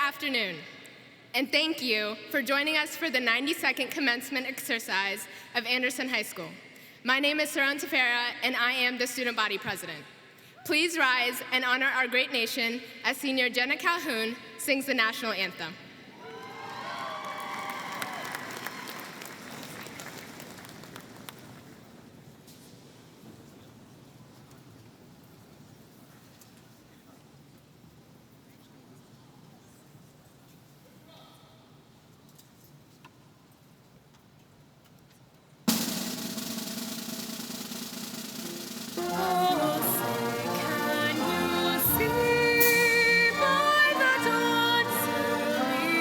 afternoon, and thank you for joining us for the 90-second commencement exercise of Anderson High School. My name is Saron Tefera, and I am the student body president. Please rise and honor our great nation as senior Jenna Calhoun sings the national anthem. Can you see by the dawn's early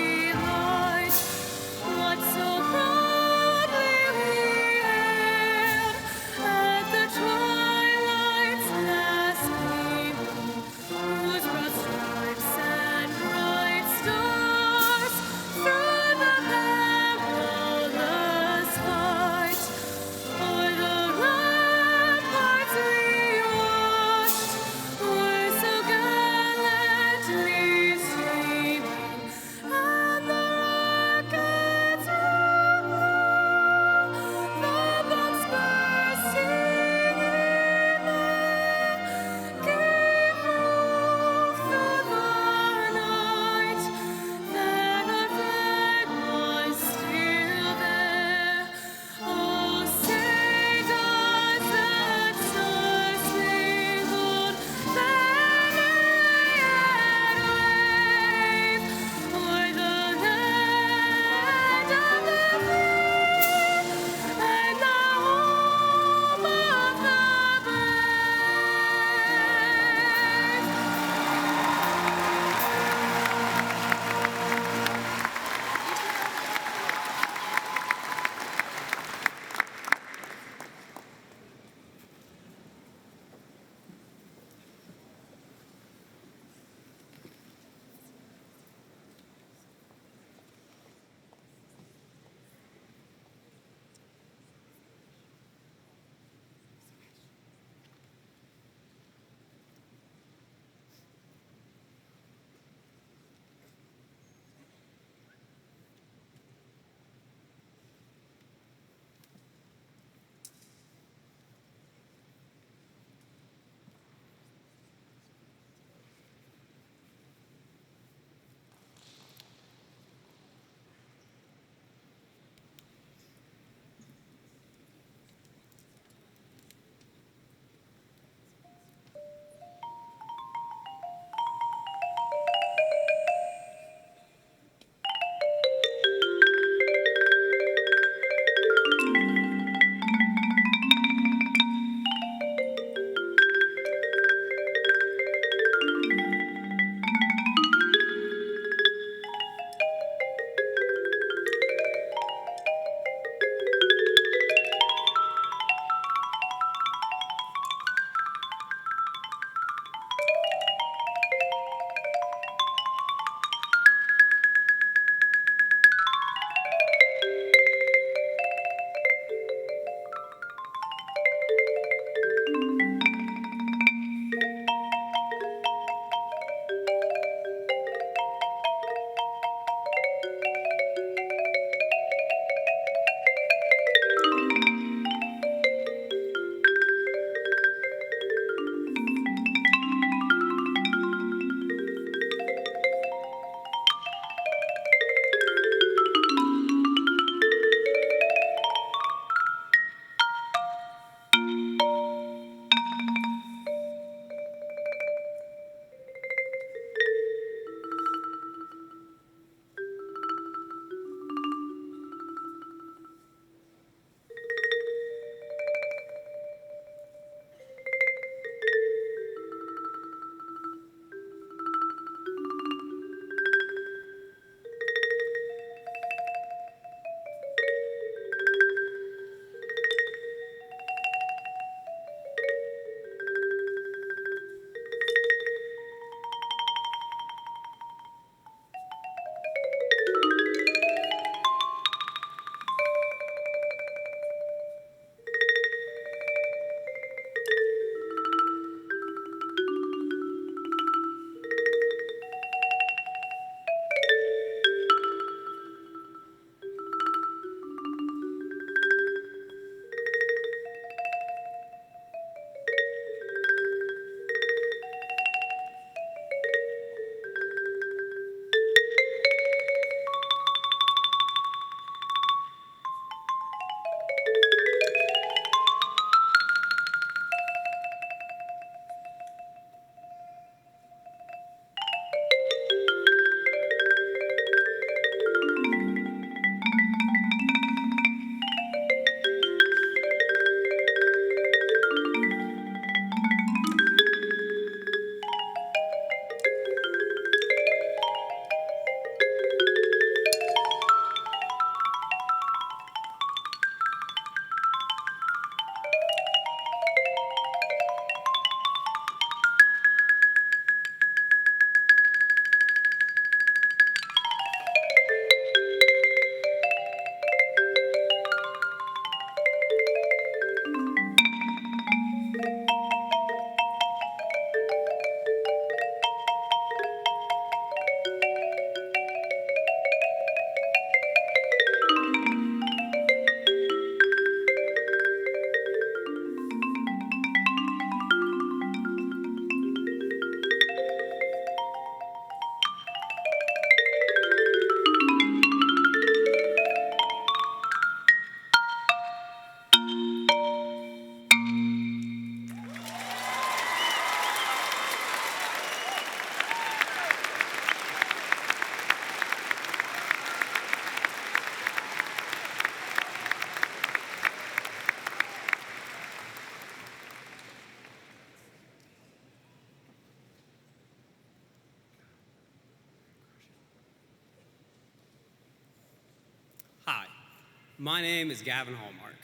My name is Gavin Hallmark.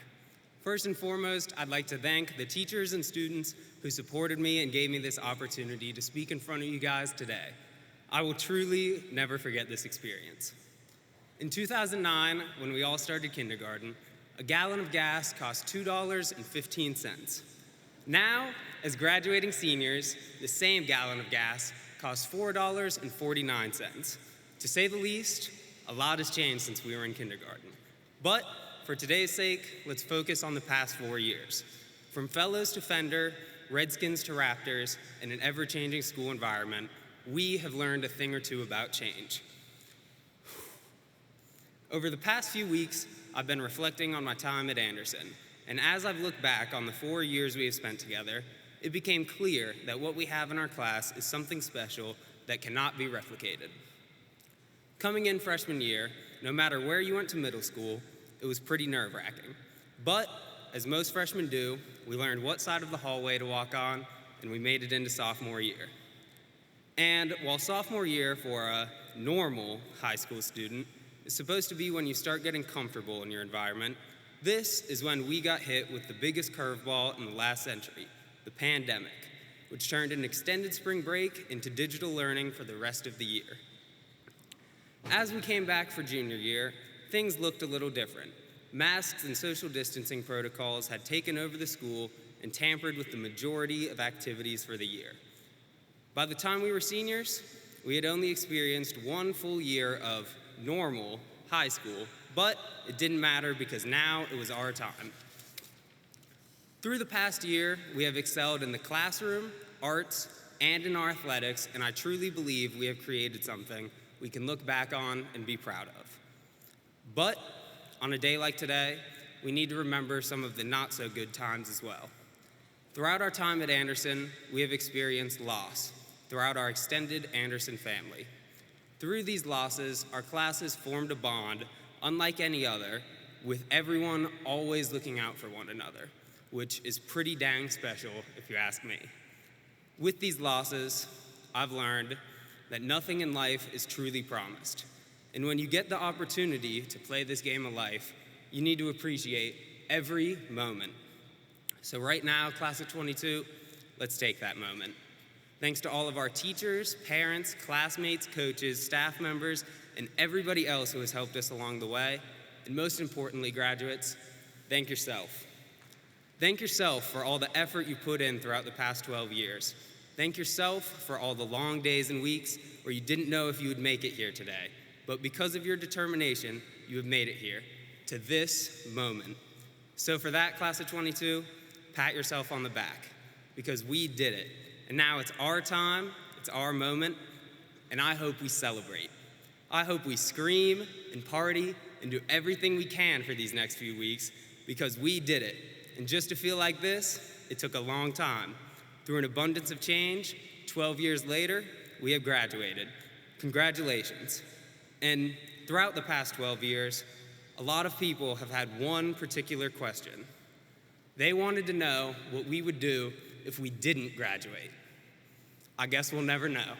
First and foremost, I'd like to thank the teachers and students who supported me and gave me this opportunity to speak in front of you guys today. I will truly never forget this experience. In 2009, when we all started kindergarten, a gallon of gas cost $2.15. Now, as graduating seniors, the same gallon of gas costs $4.49. To say the least, a lot has changed since we were in kindergarten. But for today's sake, let's focus on the past 4 years. From Fellows to Fender, Redskins to Raptors, in an ever-changing school environment, we have learned a thing or two about change. Over the past few weeks, I've been reflecting on my time at Anderson, and as I've looked back on the 4 years we have spent together, it became clear that what we have in our class is something special that cannot be replicated. Coming in freshman year, no matter where you went to middle school, it was pretty nerve-wracking. But, as most freshmen do, we learned what side of the hallway to walk on, and we made it into sophomore year. And while sophomore year for a normal high school student is supposed to be when you start getting comfortable in your environment, this is when we got hit with the biggest curveball in the last century, the pandemic, which turned an extended spring break into digital learning for the rest of the year. As we came back for junior year, things looked a little different. Masks and social distancing protocols had taken over the school and tampered with the majority of activities for the year. By the time we were seniors, we had only experienced one full year of normal high school, but it didn't matter because now it was our time. Through the past year, we have excelled in the classroom, arts, and in our athletics, and I truly believe we have created something we can look back on and be proud of. But on a day like today, we need to remember some of the not so good times as well. Throughout our time at Anderson, we have experienced loss throughout our extended Anderson family. Through these losses, our classes formed a bond unlike any other, with everyone always looking out for one another, which is pretty dang special if you ask me. With these losses, I've learned that nothing in life is truly promised. And when you get the opportunity to play this game of life, you need to appreciate every moment. So right now, class of 22, let's take that moment. Thanks to all of our teachers, parents, classmates, coaches, staff members, and everybody else who has helped us along the way. And most importantly, graduates, thank yourself. Thank yourself for all the effort you put in throughout the past 12 years. Thank yourself for all the long days and weeks where you didn't know if you would make it here today. But because of your determination, you have made it here, to this moment. So for that, class of 22, pat yourself on the back, because we did it. And now it's our time, it's our moment, and I hope we celebrate. I hope we scream and party and do everything we can for these next few weeks, because we did it. And just to feel like this, it took a long time. Through an abundance of change, 12 years later, we have graduated. Congratulations. And throughout the past 12 years, a lot of people have had one particular question. They wanted to know what we would do if we didn't graduate. I guess we'll never know.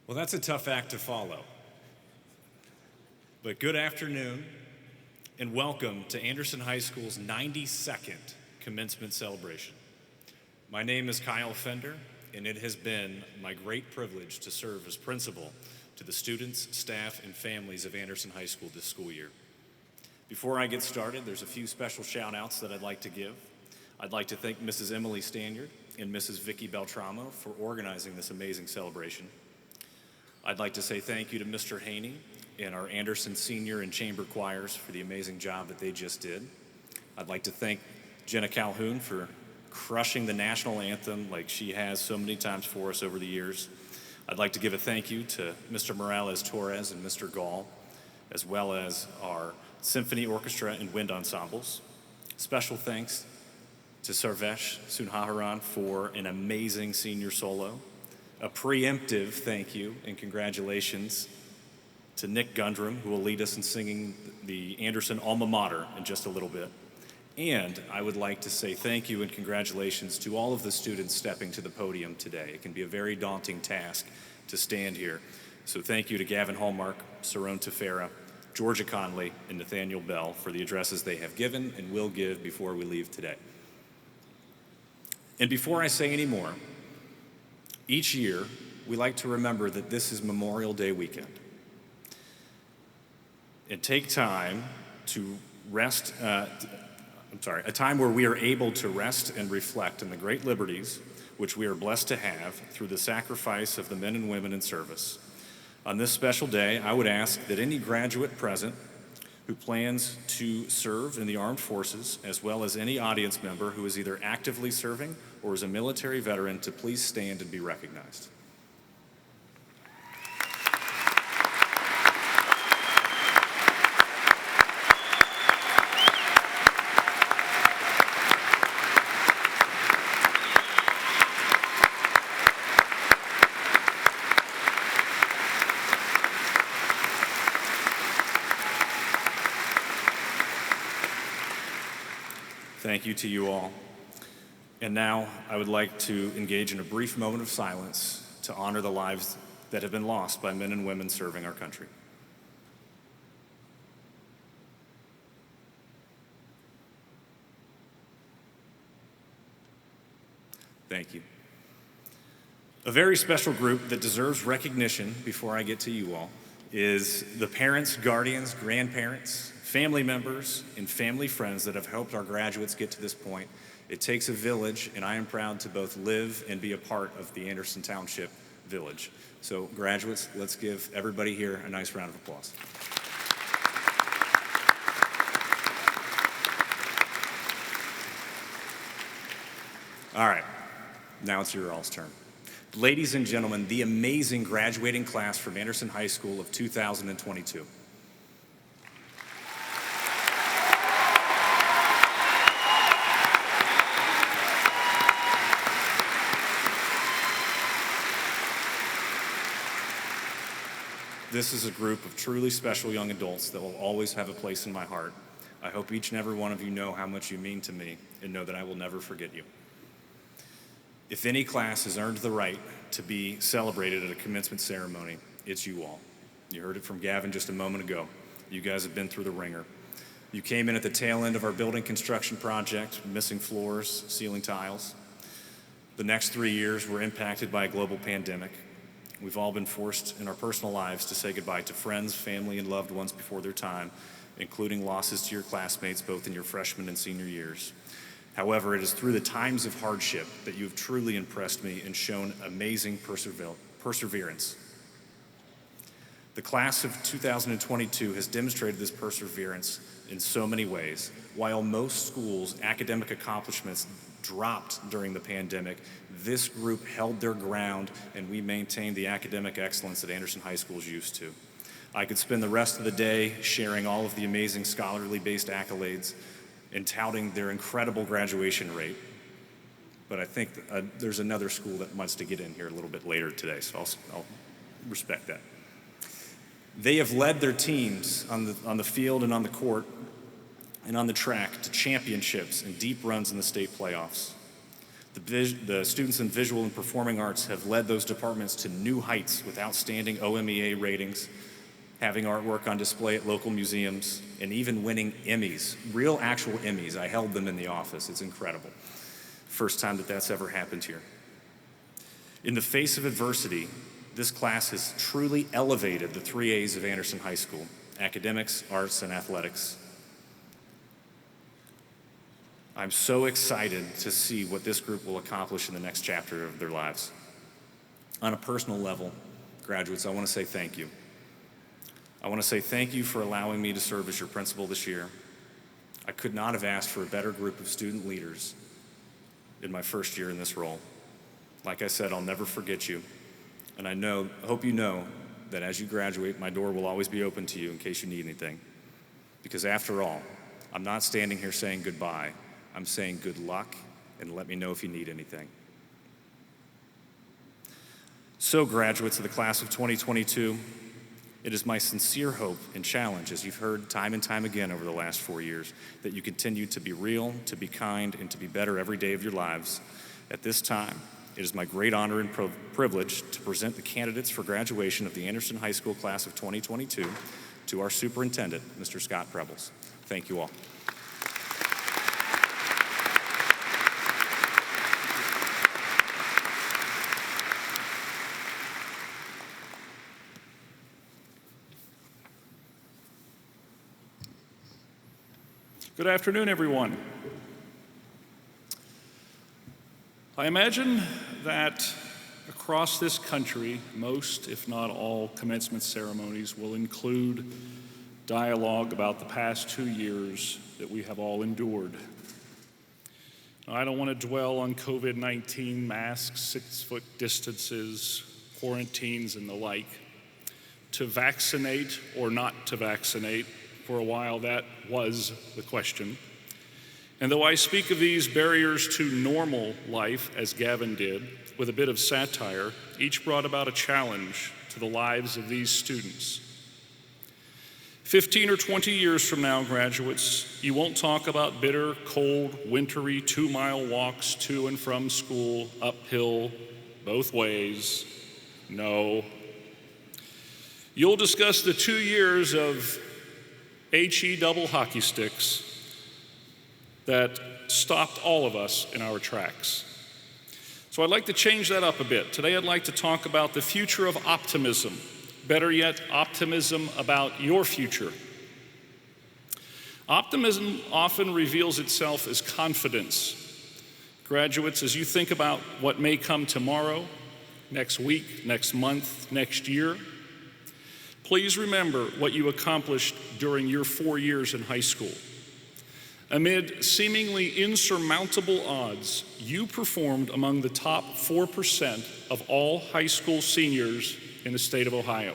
Well, that's a tough act to follow. But good afternoon and welcome to Anderson High School's 92nd commencement celebration. My name is Kyle Fender, and it has been my great privilege to serve as principal to the students, staff, and families of Anderson High School this school year. Before I get started, there's a few special shout outs that I'd like to give. I'd like to thank Mrs. Emily Stanyard and Mrs. Vicky Beltramo for organizing this amazing celebration. I'd like to say thank you to Mr. Haney and our Anderson Senior and Chamber Choirs for the amazing job that they just did. I'd like to thank Jenna Calhoun for crushing the national anthem like she has so many times for us over the years. I'd like to give a thank you to Mr. Morales-Torres and Mr. Gall, as well as our symphony orchestra and wind ensembles. Special thanks to Sarvesh Sunhaharan for an amazing senior solo. A preemptive thank you and congratulations to Nick Gundrum, who will lead us in singing the Anderson Alma Mater in just a little bit. And I would like to say thank you and congratulations to all of the students stepping to the podium today. It can be a very daunting task to stand here. So thank you to Gavin Hallmark, Saron Tefera, Georgia Conley, and Nathaniel Bell for the addresses they have given and will give before we leave today. And before I say any more, each year, we like to remember that this is Memorial Day weekend and take time to rest, a time where we are able to rest and reflect on the great liberties which we are blessed to have through the sacrifice of the men and women in service. On this special day, I would ask that any graduate present who plans to serve in the armed forces, as well as any audience member who is either actively serving or is a military veteran, to please stand and be recognized. Thank you to you all. And now I would like to engage in a brief moment of silence to honor the lives that have been lost by men and women serving our country. Thank you. A very special group that deserves recognition before I get to you all is the parents, guardians, grandparents, family members, and family friends that have helped our graduates get to this point. It takes a village, and I am proud to both live and be a part of the Anderson Township Village. So graduates, let's give everybody here a nice round of applause. All right, now it's your all's turn. Ladies and gentlemen, the amazing graduating class from Anderson High School of 2022. This is a group of truly special young adults that will always have a place in my heart. I hope each and every one of you know how much you mean to me and know that I will never forget you. If any class has earned the right to be celebrated at a commencement ceremony, it's you all. You heard it from Gavin just a moment ago. You guys have been through the ringer. You came in at the tail end of our building construction project, missing floors, ceiling tiles. The next 3 years were impacted by a global pandemic. We've all been forced in our personal lives to say goodbye to friends, family, and loved ones before their time, including losses to your classmates both in your freshman and senior years. However, it is through the times of hardship that you have truly impressed me and shown amazing perseverance. The class of 2022 has demonstrated this perseverance in so many ways. While most schools' academic accomplishments dropped during the pandemic, this group held their ground and we maintained the academic excellence that Anderson High School is used to. I could spend the rest of the day sharing all of the amazing scholarly-based accolades and touting their incredible graduation rate, but I think there's another school that wants to get in here a little bit later today, so I'll respect that. They have led their teams on the field and on the court and on the track to championships and deep runs in the state playoffs. The students in visual and performing arts have led those departments to new heights with outstanding OMEA ratings, having artwork on display at local museums, and even winning Emmys, real actual Emmys. I held them in the office. It's incredible. First time that that's ever happened here. In the face of adversity, this class has truly elevated the 3 A's of Anderson High School: academics, arts, and athletics. I'm so excited to see what this group will accomplish in the next chapter of their lives. On a personal level, graduates, I want to say thank you. I want to say thank you for allowing me to serve as your principal this year. I could not have asked for a better group of student leaders in my first year in this role. Like I said, I'll never forget you. And I hope you know that as you graduate, my door will always be open to you in case you need anything. Because after all, I'm not standing here saying goodbye. I'm saying good luck, and let me know if you need anything. So, graduates of the class of 2022, it is my sincere hope and challenge, as you've heard time and time again over the last 4 years, that you continue to be real, to be kind, and to be better every day of your lives. At this time, it is my great honor and privilege to present the candidates for graduation of the Anderson High School class of 2022 to our superintendent, Mr. Scott Prebles. Thank you all. Good afternoon, everyone. I imagine that across this country, most, if not all, commencement ceremonies will include dialogue about the past 2 years that we have all endured. Now, I don't want to dwell on COVID-19 masks, 6-foot distances, quarantines, and the like. To vaccinate or not to vaccinate, for a while, that was the question. And though I speak of these barriers to normal life, as Gavin did, with a bit of satire, each brought about a challenge to the lives of these students. 15 or 20 years from now, graduates, you won't talk about bitter, cold, wintry 2-mile walks to and from school, uphill, both ways. No. You'll discuss the 2 years of HE double hockey sticks that stopped all of us in our tracks. So I'd like to change that up a bit. Today I'd like to talk about the future of optimism. Better yet, optimism about your future. Optimism often reveals itself as confidence. Graduates, as you think about what may come tomorrow, next week, next month, next year, please remember what you accomplished during your 4 years in high school. Amid seemingly insurmountable odds, you performed among the top 4% of all high school seniors in the state of Ohio.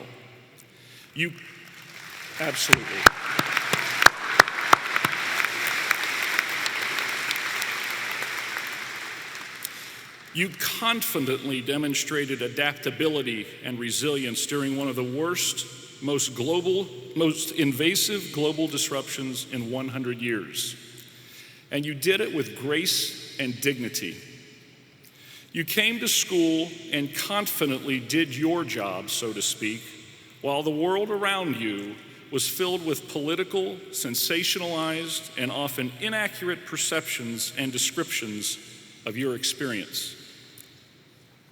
Absolutely. You confidently demonstrated adaptability and resilience during one of the worst, most invasive global disruptions in 100 years. And you did it with grace and dignity. You came to school and confidently did your job, so to speak, while the world around you was filled with political, sensationalized, and often inaccurate perceptions and descriptions of your experience,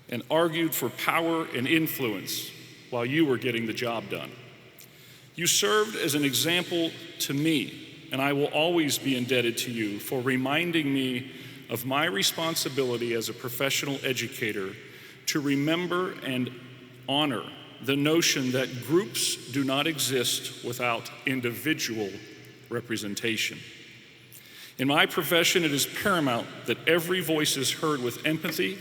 and argued for power and influence while you were getting the job done. You served as an example to me, and I will always be indebted to you for reminding me of my responsibility as a professional educator to remember and honor the notion that groups do not exist without individual representation. In my profession, it is paramount that every voice is heard with empathy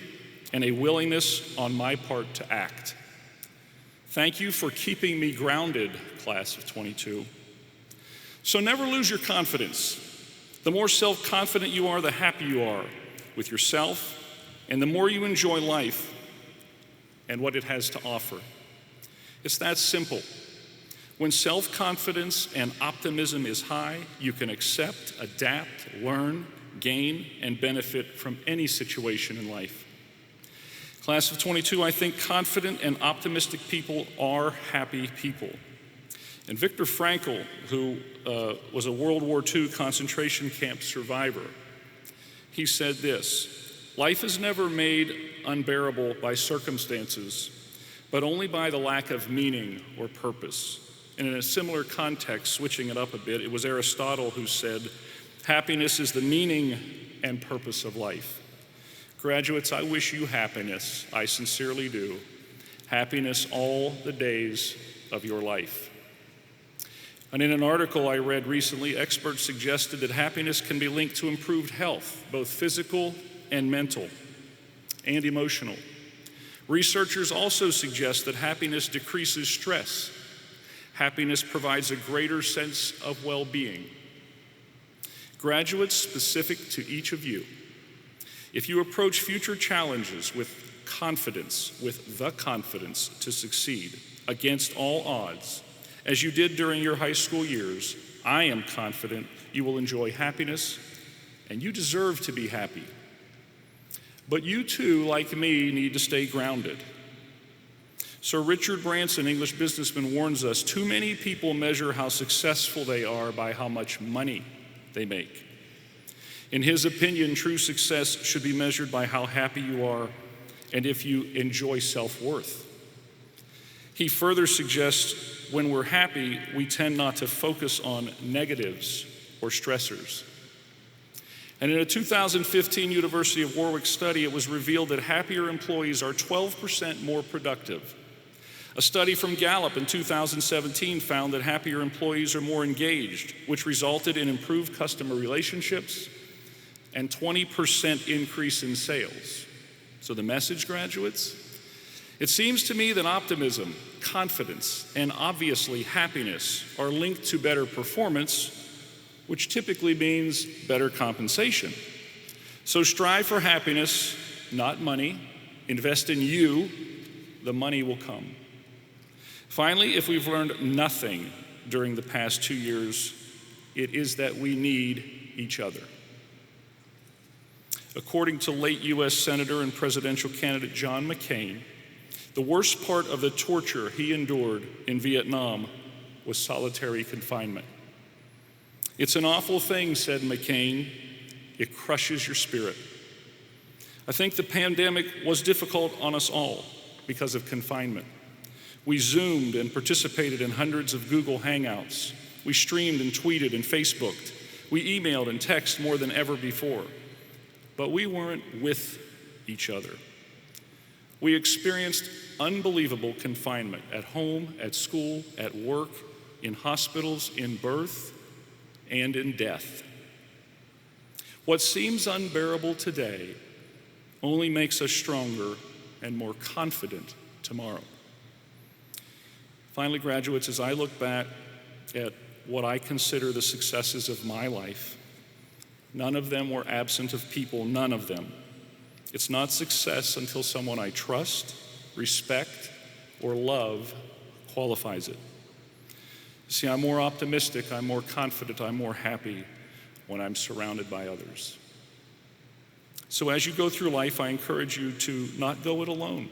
and a willingness on my part to act. Thank you for keeping me grounded, class of 22. So never lose your confidence. The more self-confident you are, the happier you are with yourself, and the more you enjoy life and what it has to offer. It's that simple. When self-confidence and optimism is high, you can accept, adapt, learn, gain, and benefit from any situation in life. Class of 22, I think confident and optimistic people are happy people. And Viktor Frankl, who was a World War II concentration camp survivor, he said this: "Life is never made unbearable by circumstances, but only by the lack of meaning or purpose." And in a similar context, switching it up a bit, it was Aristotle who said, "Happiness is the meaning and purpose of life." Graduates, I wish you happiness. I sincerely do. Happiness all the days of your life. And in an article I read recently, experts suggested that happiness can be linked to improved health, both physical and mental, and emotional. Researchers also suggest that happiness decreases stress. Happiness provides a greater sense of well-being. Graduates, specific to each of you, if you approach future challenges with confidence, with the confidence to succeed against all odds, as you did during your high school years, I am confident you will enjoy happiness, and you deserve to be happy. But you too, like me, need to stay grounded. Sir Richard Branson, English businessman, warns us, too many people measure how successful they are by how much money they make. In his opinion, true success should be measured by how happy you are and if you enjoy self-worth. He further suggests when we're happy, we tend not to focus on negatives or stressors. And in a 2015 University of Warwick study, it was revealed that happier employees are 12% more productive. A study from Gallup in 2017 found that happier employees are more engaged, which resulted in improved customer relationships and 20% increase in sales. So the message, graduates? It seems to me that optimism, confidence, and obviously happiness are linked to better performance, which typically means better compensation. So strive for happiness, not money. Invest in you, the money will come. Finally, if we've learned nothing during the past 2 years, it is that we need each other. According to late U.S. Senator and presidential candidate John McCain, the worst part of the torture he endured in Vietnam was solitary confinement. It's an awful thing, said McCain. It crushes your spirit. I think the pandemic was difficult on us all because of confinement. We Zoomed and participated in hundreds of Google Hangouts. We streamed and tweeted and Facebooked. We emailed and texted more than ever before. But we weren't with each other. We experienced unbelievable confinement at home, at school, at work, in hospitals, in birth, and in death. What seems unbearable today only makes us stronger and more confident tomorrow. Finally, graduates, as I look back at what I consider the successes of my life, none of them were absent of people, none of them. It's not success until someone I trust, respect, or love qualifies it. See, I'm more optimistic, I'm more confident, I'm more happy when I'm surrounded by others. So as you go through life, I encourage you to not go it alone.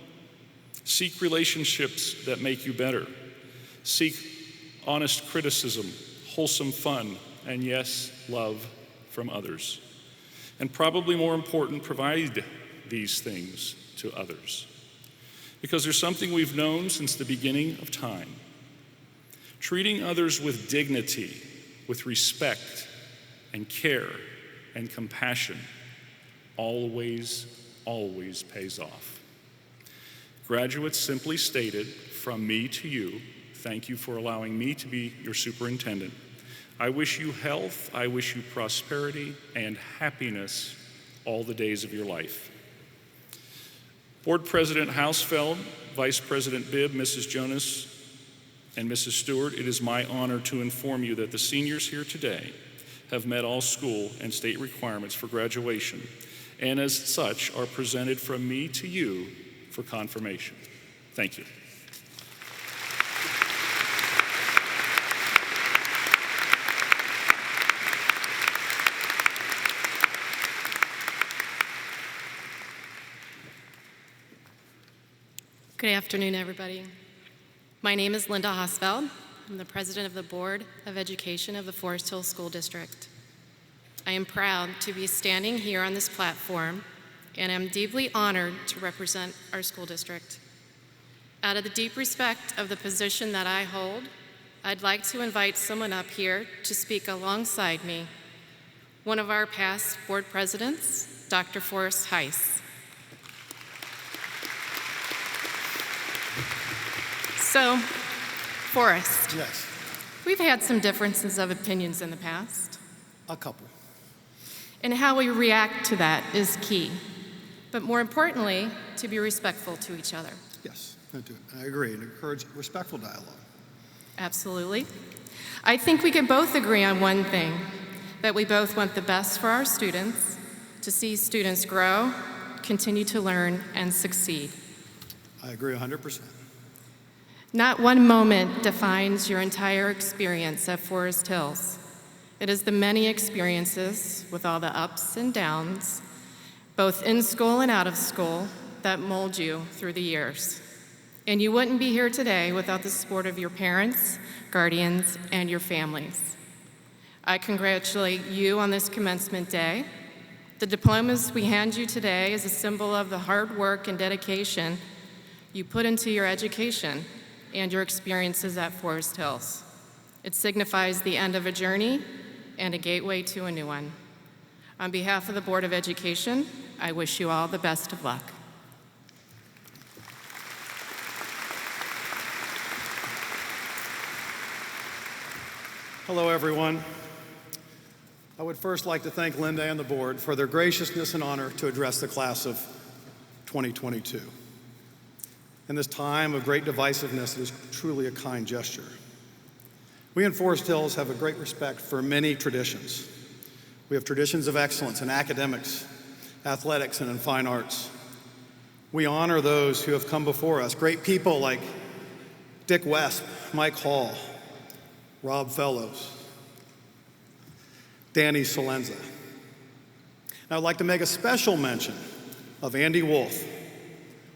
Seek relationships that make you better. Seek honest criticism, wholesome fun, and yes, love from others. And probably more important, provide these things to others. Because there's something we've known since the beginning of time. Treating others with dignity, with respect and care and compassion always, always pays off. Graduates, simply stated, from me to you, thank you for allowing me to be your superintendent. I wish you health, I wish you prosperity and happiness all the days of your life. Board President Hausfeld, Vice President Bibb, Mrs. Jonas, and Mrs. Stewart, it is my honor to inform you that the seniors here today have met all school and state requirements for graduation, and as such are presented from me to you for confirmation. Thank you. Good afternoon, everybody. My name is Linda Hausfeld. I'm the president of the Board of Education of the Forest Hill School District. I am proud to be standing here on this platform, and I'm deeply honored to represent our school district. Out of the deep respect of the position that I hold, I'd like to invite someone up here to speak alongside me, one of our past board presidents, Dr. Forrest Heiss. So, Forrest. Yes, We've had some differences of opinions in the past, a couple. and how we react to that is key. But more importantly, to be respectful to each other. Yes, I do. I agree, and encourage respectful dialogue. Absolutely. I think we can both agree on one thing, that we both want the best for our students, to see students grow, continue to learn, and succeed. I agree 100%. Not one moment defines your entire experience at Forest Hills. It is the many experiences with all the ups and downs, both in school and out of school, that mold you through the years. And you wouldn't be here today without the support of your parents, guardians, and your families. I congratulate you on this commencement day. The diplomas we hand you today is a symbol of the hard work and dedication you put into your education and your experiences at Forest Hills. It signifies the end of a journey and a gateway to a new one. On behalf of the Board of Education, I wish you all the best of luck. Hello, everyone. I would first like to thank Linda and the board for their graciousness and honor to address the class of 2022. In this time of great divisiveness, it is truly a kind gesture. We in Forest Hills have a great respect for many traditions. We have traditions of excellence in academics, athletics, and in fine arts. We honor those who have come before us, great people like Dick Wesp, Mike Hall, Rob Fellows, Danny Salenza. And I'd like to make a special mention of Andy Wolf,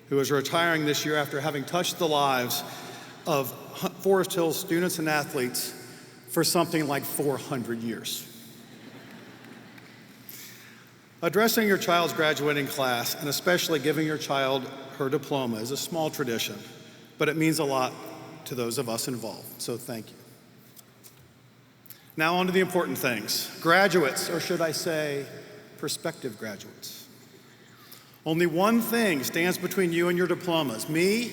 who is retiring this year after having touched the lives of Forest Hills students and athletes for something like 400 years. Addressing your child's graduating class, and especially giving your child her diploma, is a small tradition, but it means a lot to those of us involved, so thank you. Now on to the important things. Graduates, or should I say, prospective graduates. Only one thing stands between you and your diplomas, me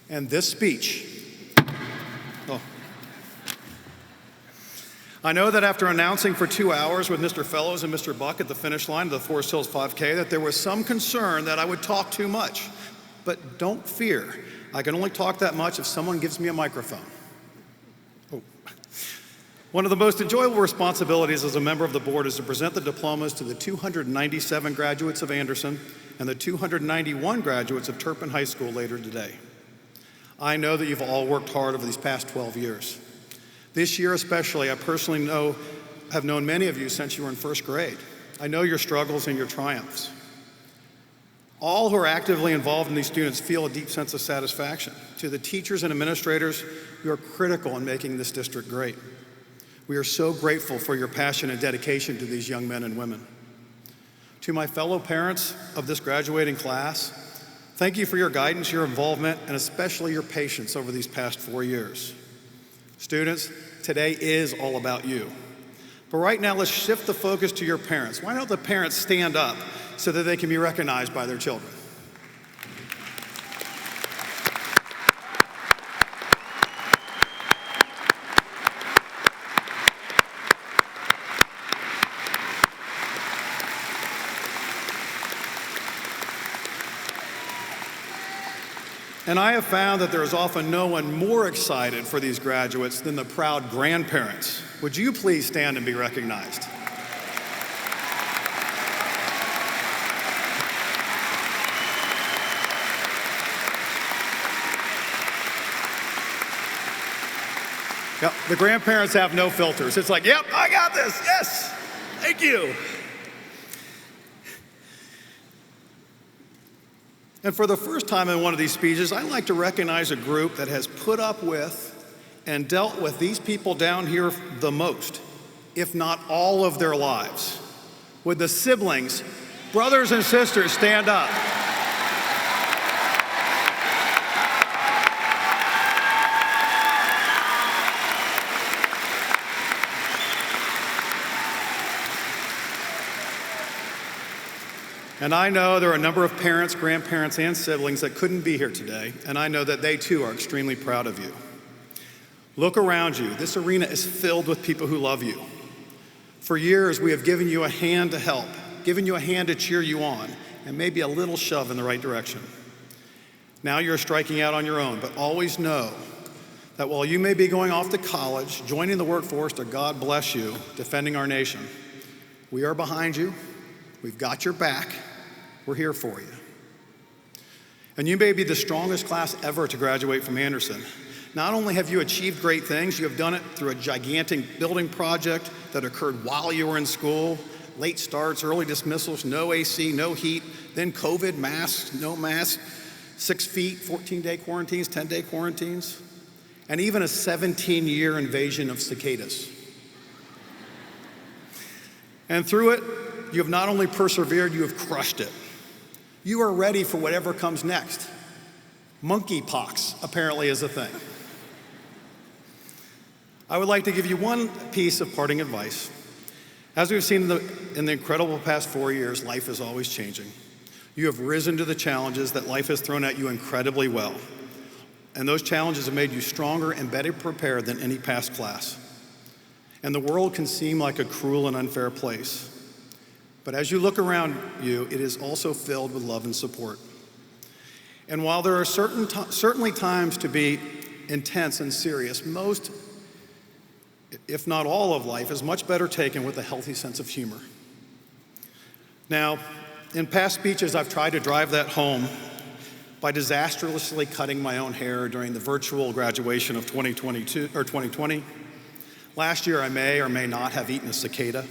and this speech. Oh. I know that after announcing for 2 hours with Mr. Fellows and Mr. Buck at the finish line of the Forest Hills 5K that there was some concern that I would talk too much. But don't fear, I can only talk that much if someone gives me a microphone. Oh. One of the most enjoyable responsibilities as a member of the board is to present the diplomas to the 297 graduates of Anderson and the 291 graduates of Turpin High School later today. I know that you've all worked hard over these past 12 years. This year especially, I personally have known many of you since you were in first grade. I know your struggles and your triumphs. All who are actively involved in these students feel a deep sense of satisfaction. To the teachers and administrators, you are critical in making this district great. We are so grateful for your passion and dedication to these young men and women. To my fellow parents of this graduating class, thank you for your guidance, your involvement, and especially your patience over these past 4 years. Students, today is all about you. But right now, let's shift the focus to your parents. Why don't the parents stand up so that they can be recognized by their children? And I have found that there is often no one more excited for these graduates than the proud grandparents. Would you please stand and be recognized? Yep, the grandparents have no filters. It's like, yep, I got this, yes, thank you. And for the first time in one of these speeches, I'd like to recognize a group that has put up with and dealt with these people down here the most, if not all of their lives. Would the siblings, brothers and sisters, stand up? And I know there are a number of parents, grandparents, and siblings that couldn't be here today, and I know that they too are extremely proud of you. Look around you. This arena is filled with people who love you. For years, we have given you a hand to help, given you a hand to cheer you on, and maybe a little shove in the right direction. Now you're striking out on your own, but always know that while you may be going off to college, joining the workforce, or God bless you, defending our nation, we are behind you. We've got your back. We're here for you. And you may be the strongest class ever to graduate from Anderson. Not only have you achieved great things, you have done it through a gigantic building project that occurred while you were in school, late starts, early dismissals, no AC, no heat, then COVID, masks, no masks, 6 feet, 14-day quarantines, 10-day quarantines, and even a 17-year invasion of cicadas. And through it, you have not only persevered, you have crushed it. You are ready for whatever comes next. Monkeypox apparently is a thing. I would like to give you one piece of parting advice. As we've seen in the incredible past 4 years, life is always changing. You have risen to the challenges that life has thrown at you incredibly well. And those challenges have made you stronger and better prepared than any past class. And the world can seem like a cruel and unfair place. But as you look around you, it is also filled with love and support. And while there are certainly times to be intense and serious, most, if not all of life, is much better taken with a healthy sense of humor. Now, in past speeches, I've tried to drive that home by disastrously cutting my own hair during the virtual graduation of 2020. Last year, I may or may not have eaten a cicada.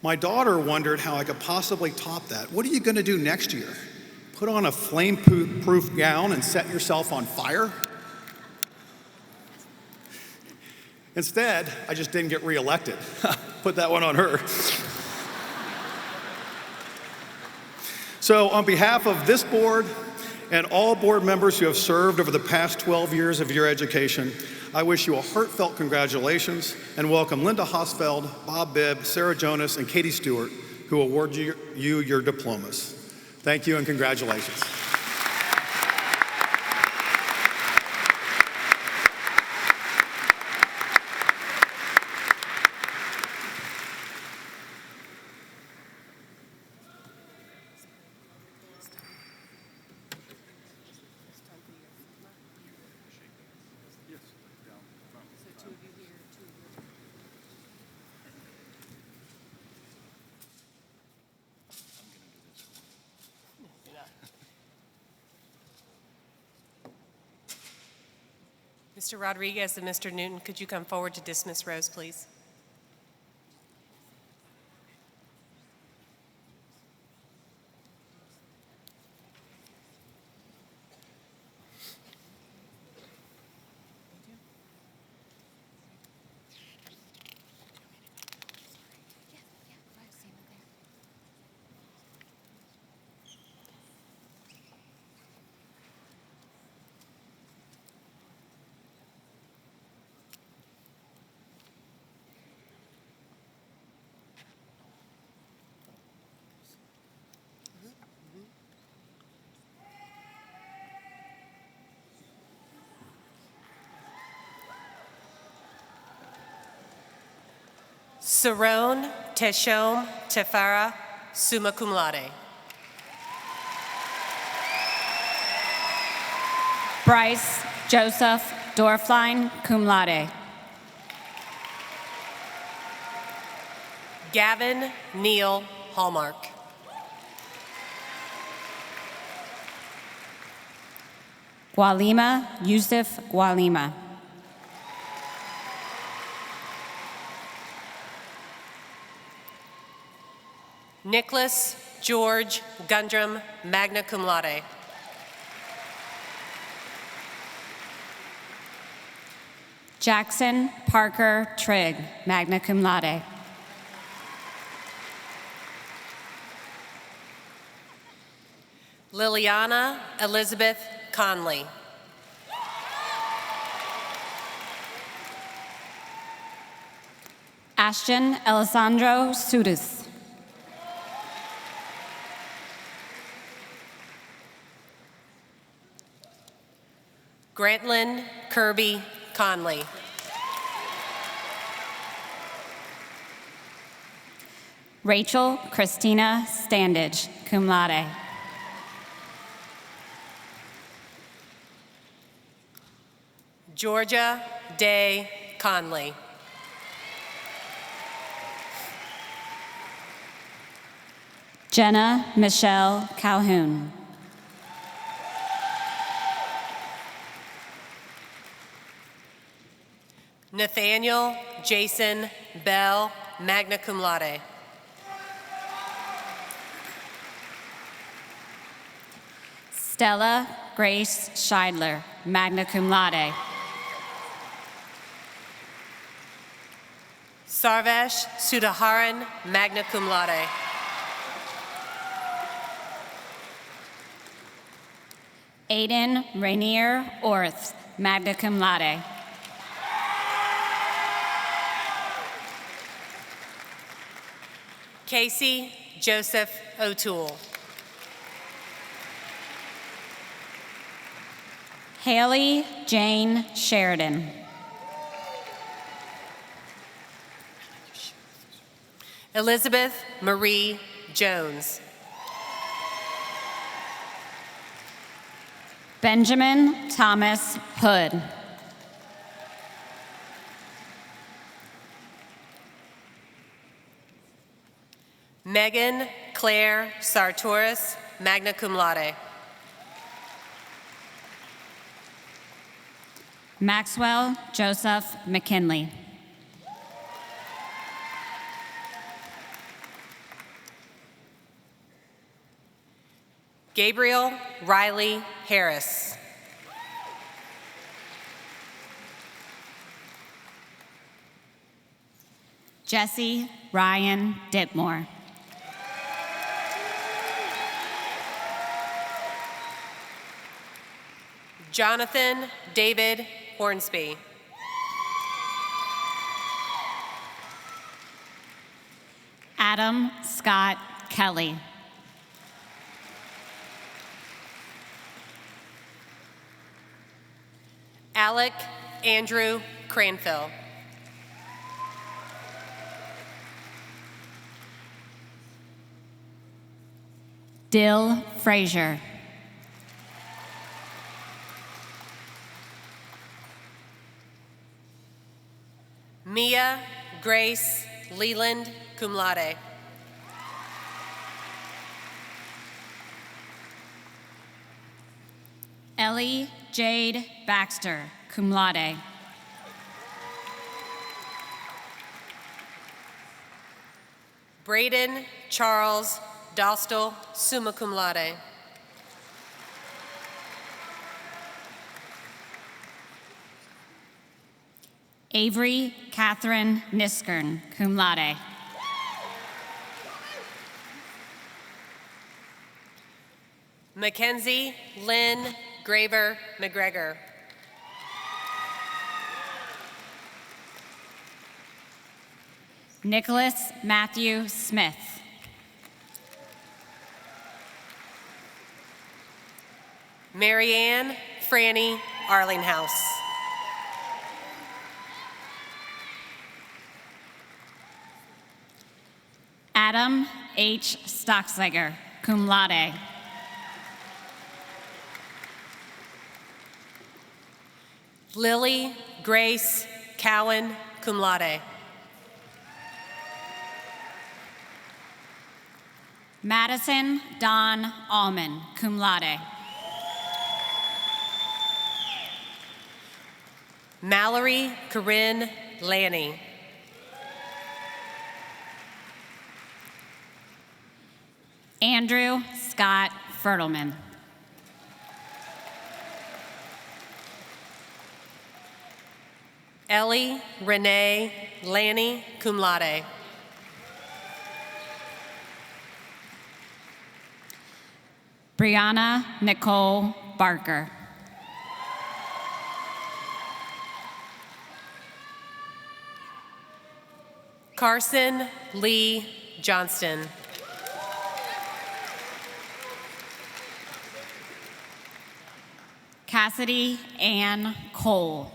My daughter wondered how I could possibly top that. What are you going to do next year? Put on a flame-proof gown and set yourself on fire? Instead, I just didn't get reelected. Put that one on her. So on behalf of this board and all board members who have served over the past 12 years of your education, I wish you a heartfelt congratulations and welcome Linda Hosfeld, Bob Bibb, Sarah Jonas, and Katie Stewart, who award you your diplomas. Thank you and congratulations. Mr. Rodriguez and Mr. Newton, could you come forward to dismiss Rose, please? Saron Teshom Tefara, summa cum laude. Bryce Joseph Dorfline, cum laude. Gavin Neal Hallmark. Gualima Yusuf Gualima. Nicholas George Gundrum, magna cum laude. Jackson Parker Trigg, magna cum laude. Liliana Elizabeth Conley. Ashton Alessandro Sudis. Grantlin Kirby Conley. Rachel Christina Standage, cum laude. Georgia Day Conley. Jenna Michelle Calhoun. Nathaniel Jason Bell, magna cum laude. Stella Grace Scheidler, magna cum laude. Sarvesh Sudaharan, magna cum laude. Aiden Rainier Orth, magna cum laude. Casey Joseph O'Toole. Haley Jane Sheridan. Elizabeth Marie Jones. Benjamin Thomas Hood. Megan Claire Sartoris, magna cum laude. Maxwell Joseph McKinley. Gabriel Riley Harris. Jesse Ryan Ditmore. Jonathan David Hornsby. Adam Scott Kelly. Alec Andrew Cranfill. Dill Frazier. Mia Grace Leland, cum laude. Ellie Jade Baxter, cum laude. Braden Charles Dostal, summa cum laude. Avery Catherine Niskern, cum laude. Mackenzie Lynn Graver McGregor. Nicholas Matthew Smith. Marianne Franny Arlinghouse. Adam H. Stockslager, cum laude. Lily Grace Cowan, cum laude. Madison Dawn Allman, cum laude. Mallory Corinne Lanny. Andrew Scott Fertelman. Ellie Renee Lanny, cum laude. Brianna Nicole Barker. Carson Lee Johnston. Cassidy Ann Cole.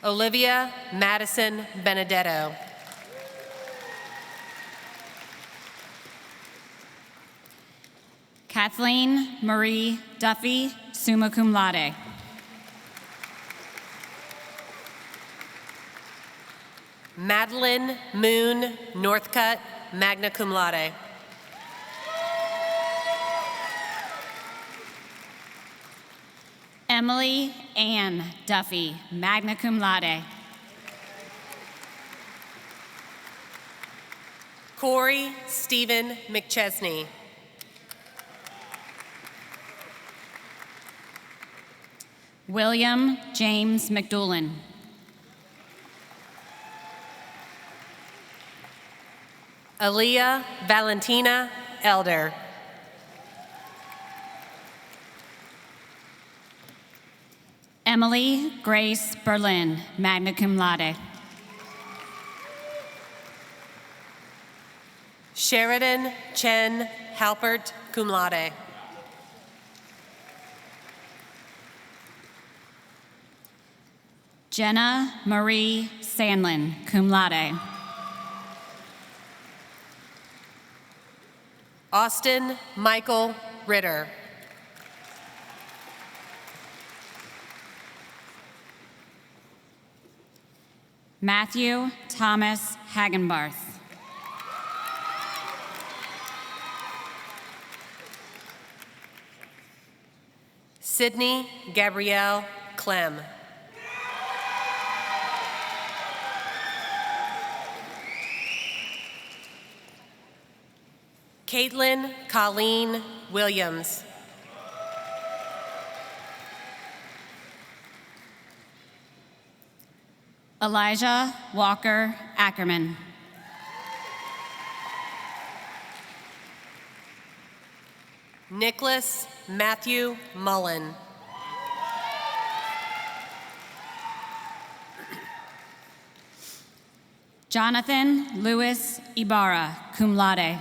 Olivia Madison Benedetto. Kathleen Marie Duffy, summa cum laude. Madeline Moon Northcutt, magna cum laude. Emily Ann Duffy, magna cum laude. Corey Stephen McChesney. William James McDoulan. Aaliyah Valentina Elder. Emily Grace Berlin, magna cum laude. Sheridan Chen Halpert, cum laude. Jenna Marie Sandlin, cum laude. Austin Michael Ritter. Matthew Thomas Hagenbarth. Sydney Gabrielle Clem. Caitlin Colleen Williams. Elijah Walker Ackerman. Nicholas Matthew Mullen. Jonathan Lewis Ibarra, cum laude.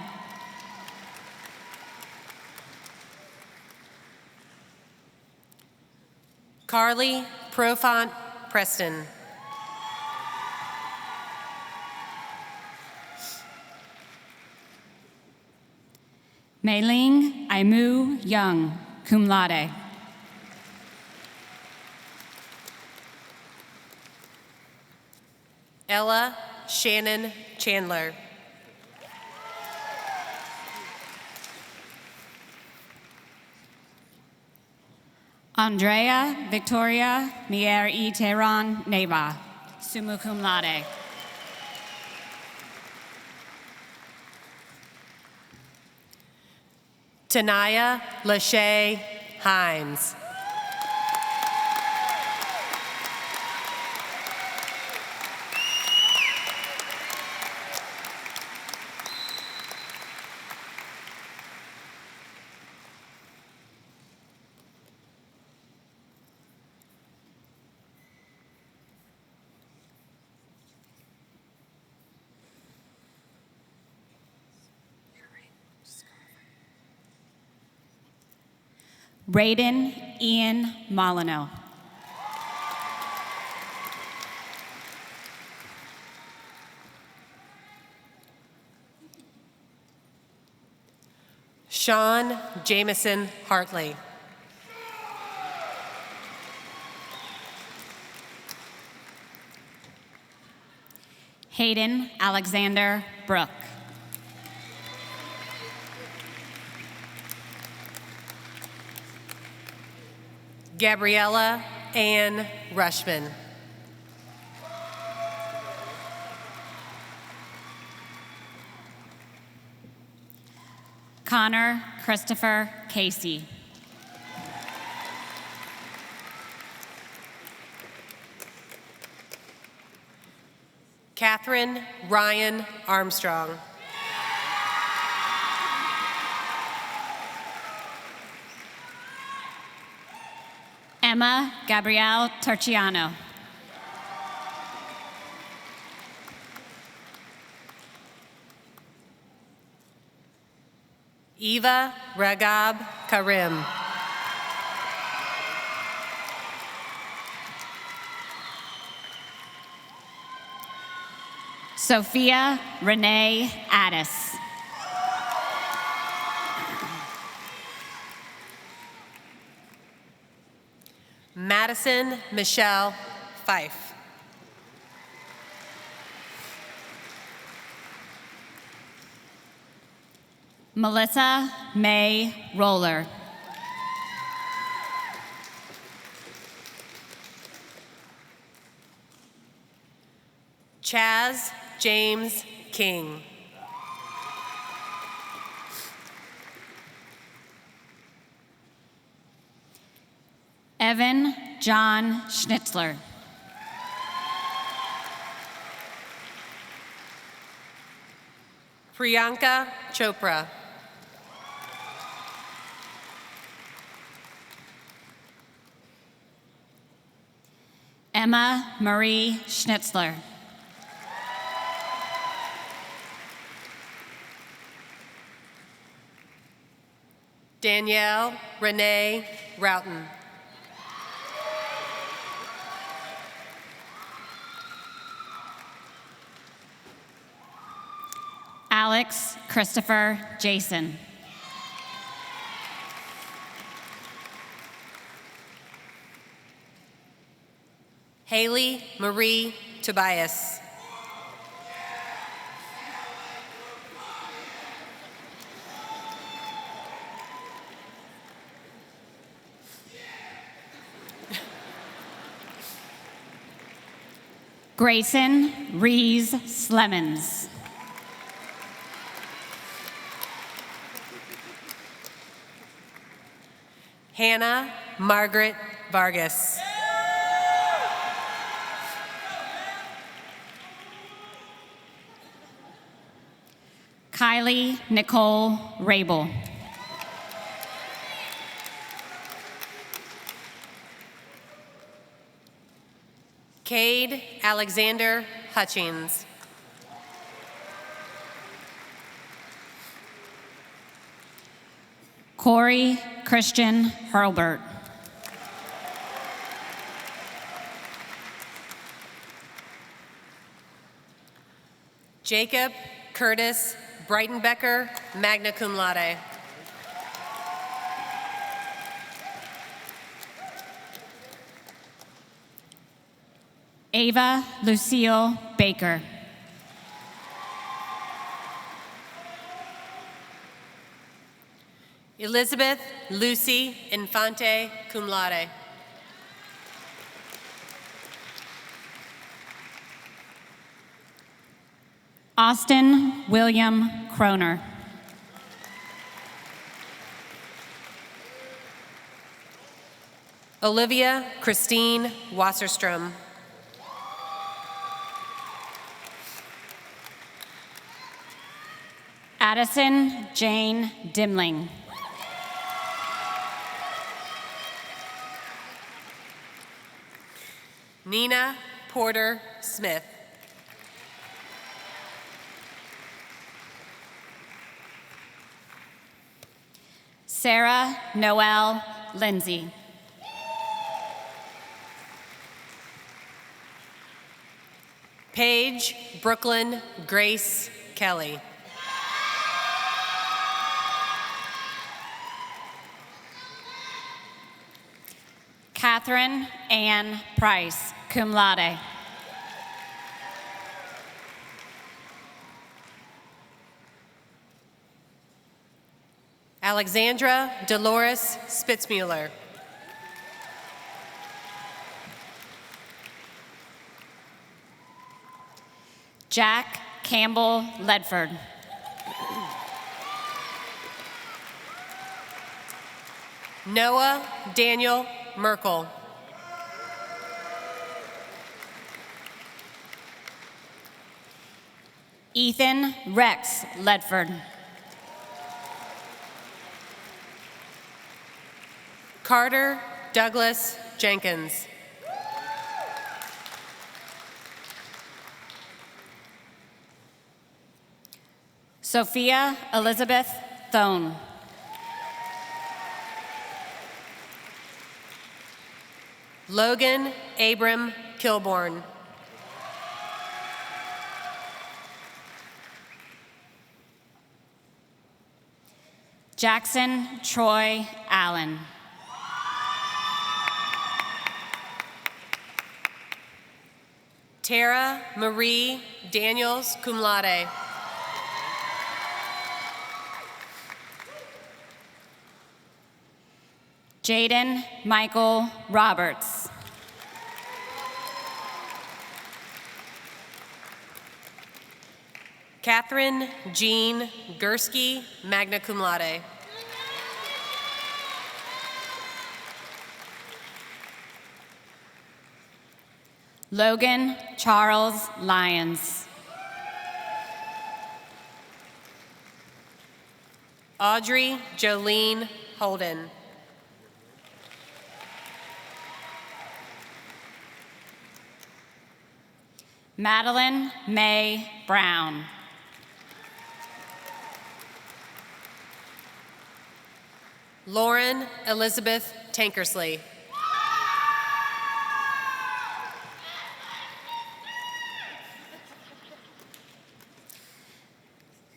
Carly Profont Preston. Mei-Ling Aimu Young, cum laude. Ella Shannon Chandler. Andrea Victoria Mier y Tehran Neva, summa cum laude. Tanaya Lachey Himes. Raiden Ian Molyneux. Sean Jameson Hartley. Hayden Alexander Brooke. Gabriella Ann Rushman. Connor Christopher Casey. Catherine Ryan Armstrong. Emma Gabrielle Torchiano. Eva Ragab Karim. Sophia Renee Addis. Madison Michelle Fife. Melissa May Roller. Chaz James King. Evan John Schnitzler. Priyanka Chopra. Emma Marie Schnitzler. Danielle Renee Roughton. Alex Christopher Jason. Haley Marie Tobias. Grayson Rees Slemons. Hannah Margaret Vargas. Kylie Nicole Rabel. Cade Alexander Hutchings. Corey Christian Hurlbert. Jacob Curtis Breitenbecker, magna cum laude. Ava Lucille Baker. Elizabeth Lucy Infante, cum laude. Austin William Croner. Olivia Christine Wasserstrom. Addison Jane Dimling. Nina Porter Smith. Sarah Noel Lindsay. Paige Brooklyn Grace Kelly. Catherine Ann Price, cum laude. Alexandra Dolores Spitzmuller. Jack Campbell Ledford. Noah Daniel Merkel. Ethan Rex Ledford. Carter Douglas Jenkins. Sophia Elizabeth Thone. Logan Abram Kilborn. Jackson Troy Allen. Tara Marie Daniels, cum laude. Jaden Michael Roberts. Catherine Jean Gursky, magna cum laude. Logan Charles Lyons. Audrey Jolene Holden. Madeline May Brown. Lauren Elizabeth Tankersley.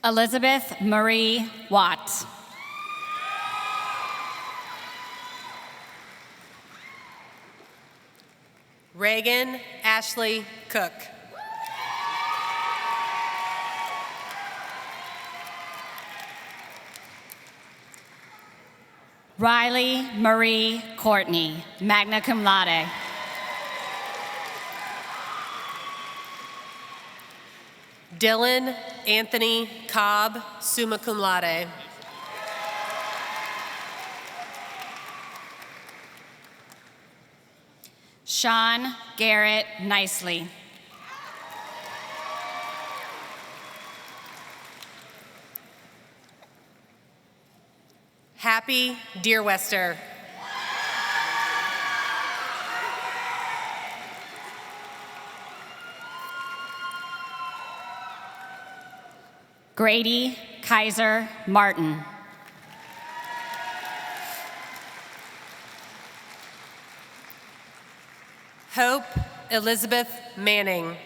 Elizabeth Marie Watt. Reagan Ashley Cook. Riley Marie Courtney, magna cum laude. Dylan Anthony Cobb, summa cum laude. Sean Garrett Nicely. Happy Deerwester. Grady Kaiser Martin. Hope Elizabeth Manning.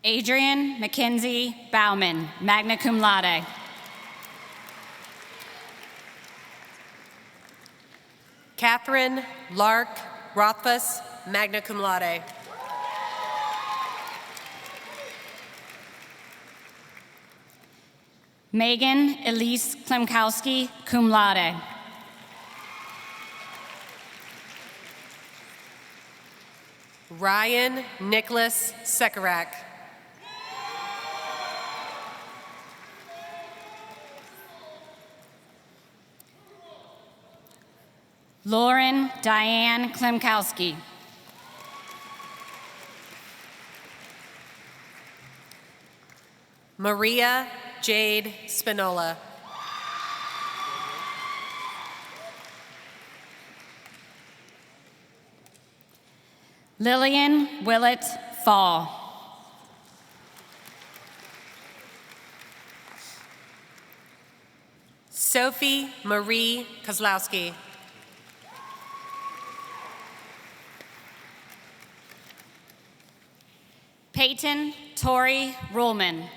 Adrian Mackenzie Bauman, magna cum laude. Catherine Lark Rothfuss, magna cum laude. Megan Elise Klemkowski, cum laude. Ryan Nicholas Sekarak. Lauren Diane Klemkowski. Maria Jade Spinola. Lillian Willett Fall. Sophie Marie Kozlowski. Peyton Tori Ruhlman.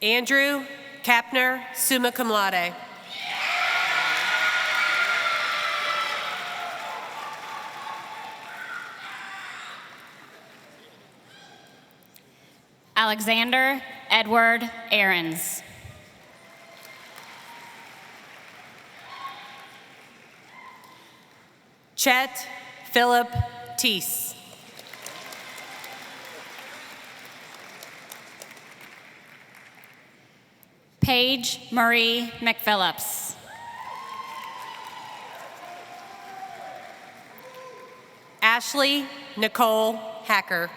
Andrew Kapner, summa cum laude. Alexander Edward Aarons. Chet Philip Teese. Paige Marie McPhillips. Ashley Nicole Hacker.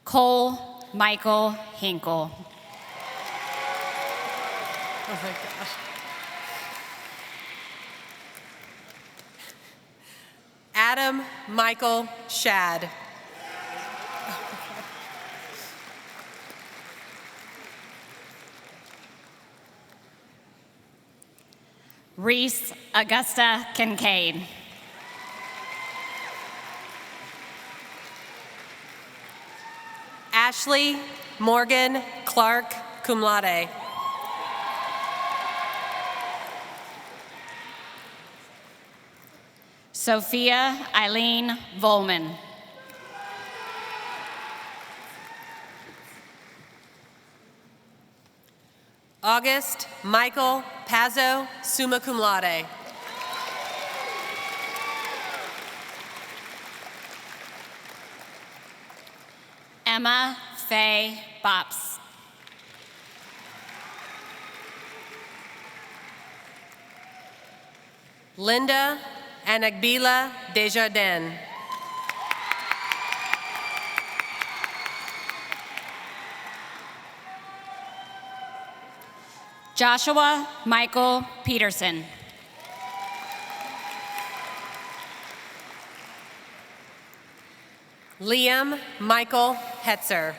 Cole Michael Hinkle. Oh my gosh. Adam Michael Shad. Reese Augusta Kincaid. Ashley Morgan Clark, cum laude. Sophia Eileen Volman. August Michael Pazzo, summa cum laude. Emma Faye Bops. Linda Anagbila Desjardins. Joshua Michael Peterson. Liam Michael Hetzer.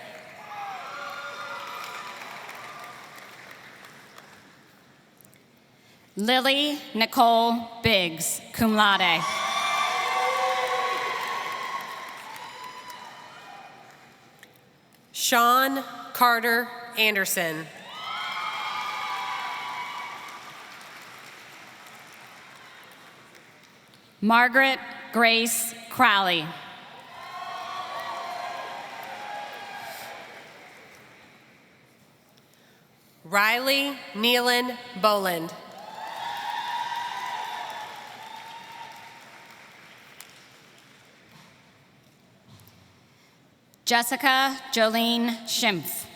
Lily Nicole Biggs, cum laude. Sean Carter Anderson. Margaret Grace Crowley. Riley Nealon Boland. Jessica Jolene Schimpf.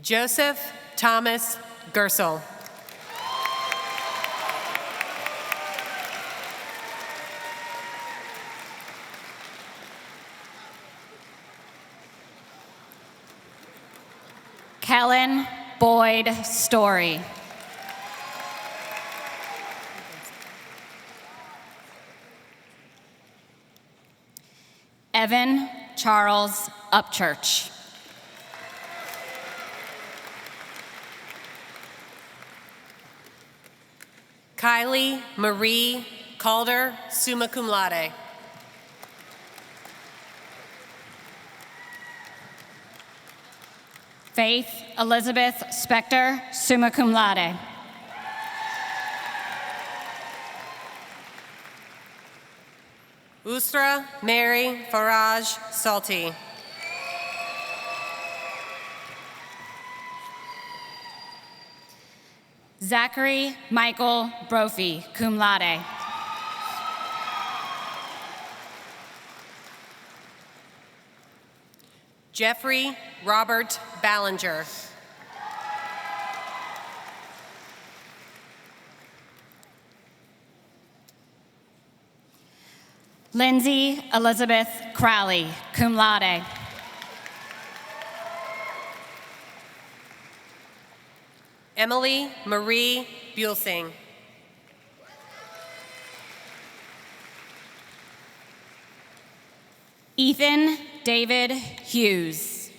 Joseph Thomas Gersel. Kellen Boyd Story. Evan Charles Upchurch. Kylie Marie Calder, summa cum laude. Faith Elizabeth Spector, summa cum laude. Usra Mary Faraj Salty. Zachary Michael Brophy, cum laude. Jeffrey Robert Ballinger. Lindsay Elizabeth Crowley, cum laude. Emily Marie Buelsing. Ethan David Hughes.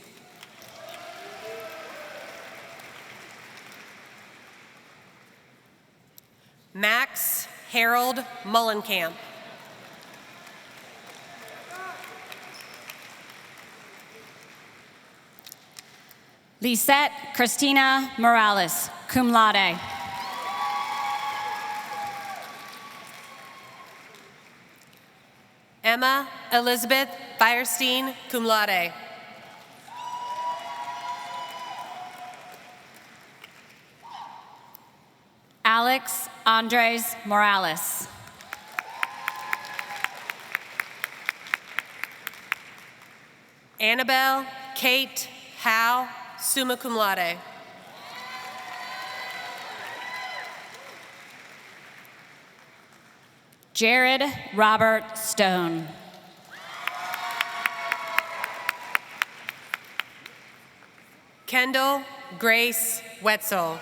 Max Harold Mullenkamp. Lisette Christina Morales, cum laude. Emma Elizabeth Firestein, cum laude. Alex Andres Morales. Annabelle Kate Howe, summa cum laude. Jared Robert Stone. Kendall Grace Wetzel.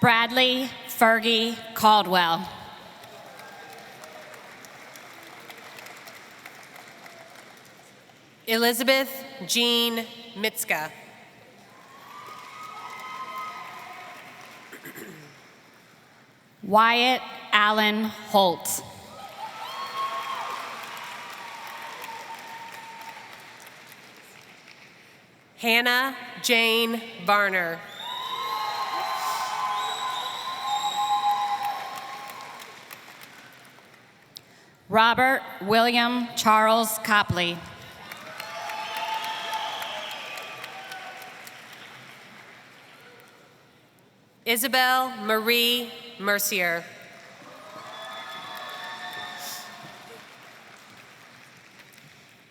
Bradley Fergie Caldwell. Elizabeth Jean Mitska. Wyatt Allen Holt. Hannah Jane Varner. Robert William Charles Copley. Isabel Marie Mercier.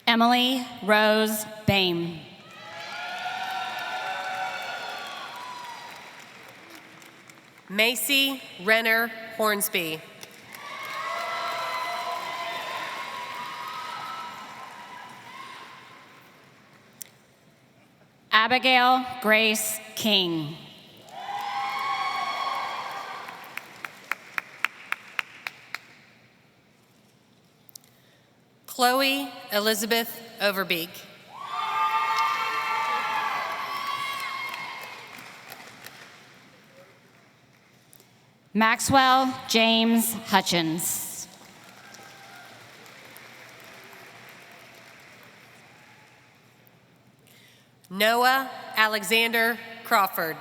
Emily Rose Bame. Macy Renner Hornsby. Abigail Grace King. Chloe Elizabeth Overbeek. Maxwell James Hutchins. Noah Alexander Crawford.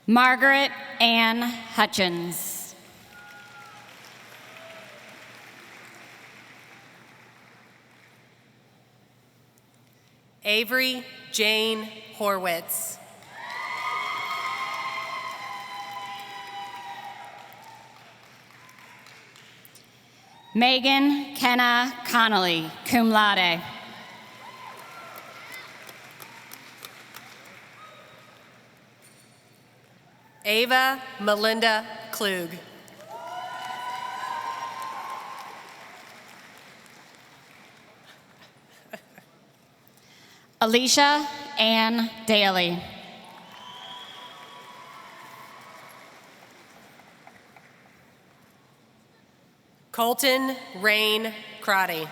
Margaret Ann Hutchins. Avery Jane Horwitz. Megan Kenna Connolly, cum laude. Ava Melinda Klug. Alicia Ann Daly. Colton Rain Crotty.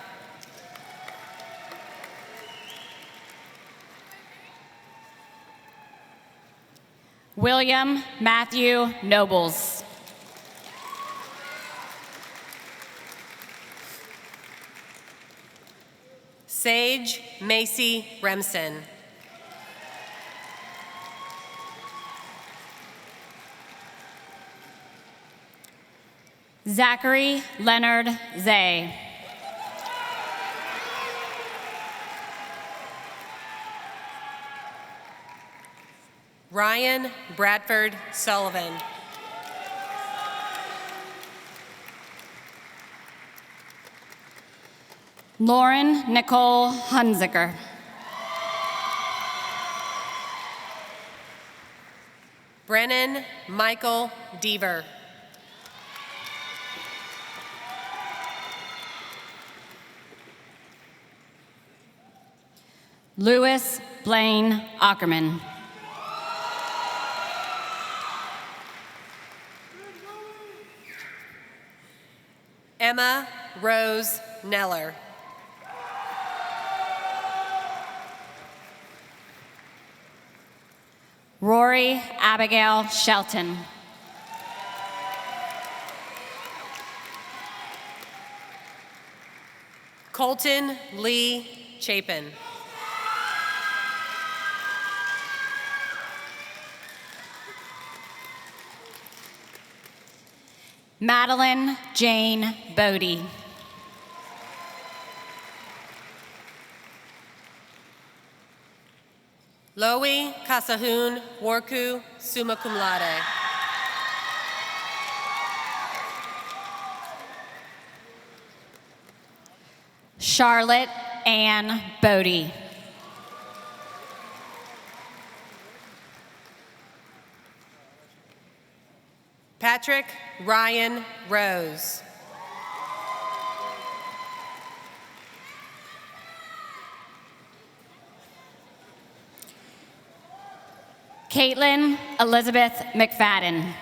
William Matthew Nobles. Sage Macy Remsen. Zachary Leonard Zay. Ryan Bradford Sullivan. Lauren Nicole Hunziker. Brennan Michael Deaver. Louis Blaine Ackerman. Emma Rose Neller. Rory Abigail Shelton. Colton Lee Chapin. Madeline Jane Bodie. Loie Kasahun Warku, summa cum laude. Charlotte Ann Bodie. Patrick Ryan Rose. Caitlin Elizabeth McFadden.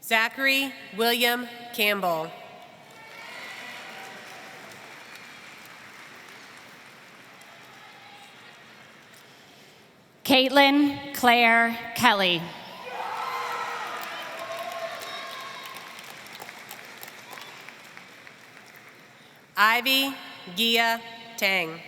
Zachary William Campbell. Caitlin Claire Kelly. Ivy Gia Tang.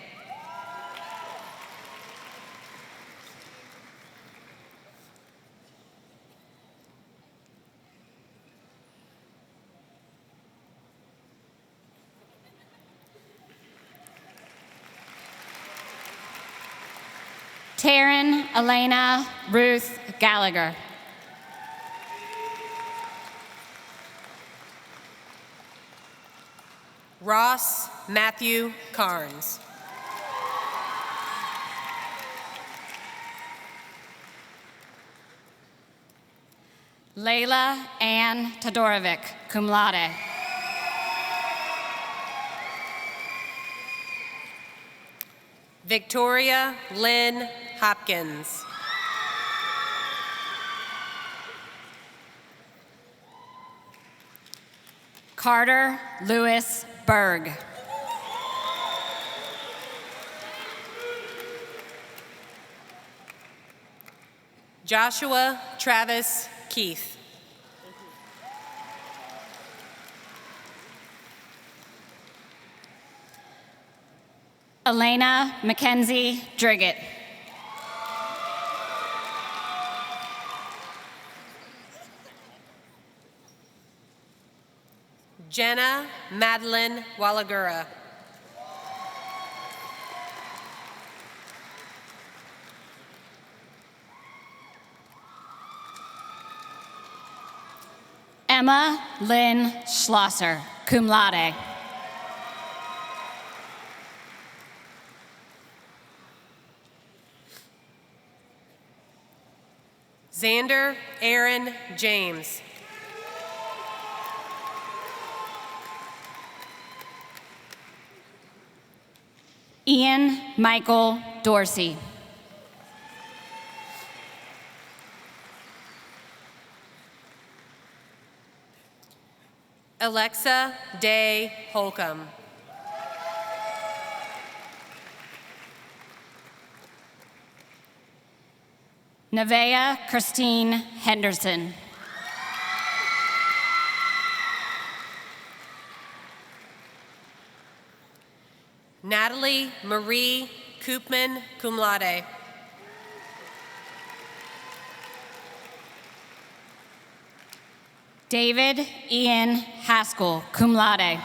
Taryn Elena Ruth Gallagher. Ross Matthew Carnes. Layla Ann Todorovic, cum laude. Victoria Lynn Hopkins. Carter Lewis Berg. Joshua Travis Keith. Elena Mackenzie Driggett. Jenna Madeline Walagura. Emma Lynn Schlosser, cum laude. Xander Aaron James. Ian Michael Dorsey. Alexa Day Holcomb. Nevaeh Christine Henderson. Natalie Marie Koopman, cum laude. David Ian Haskell, cum laude.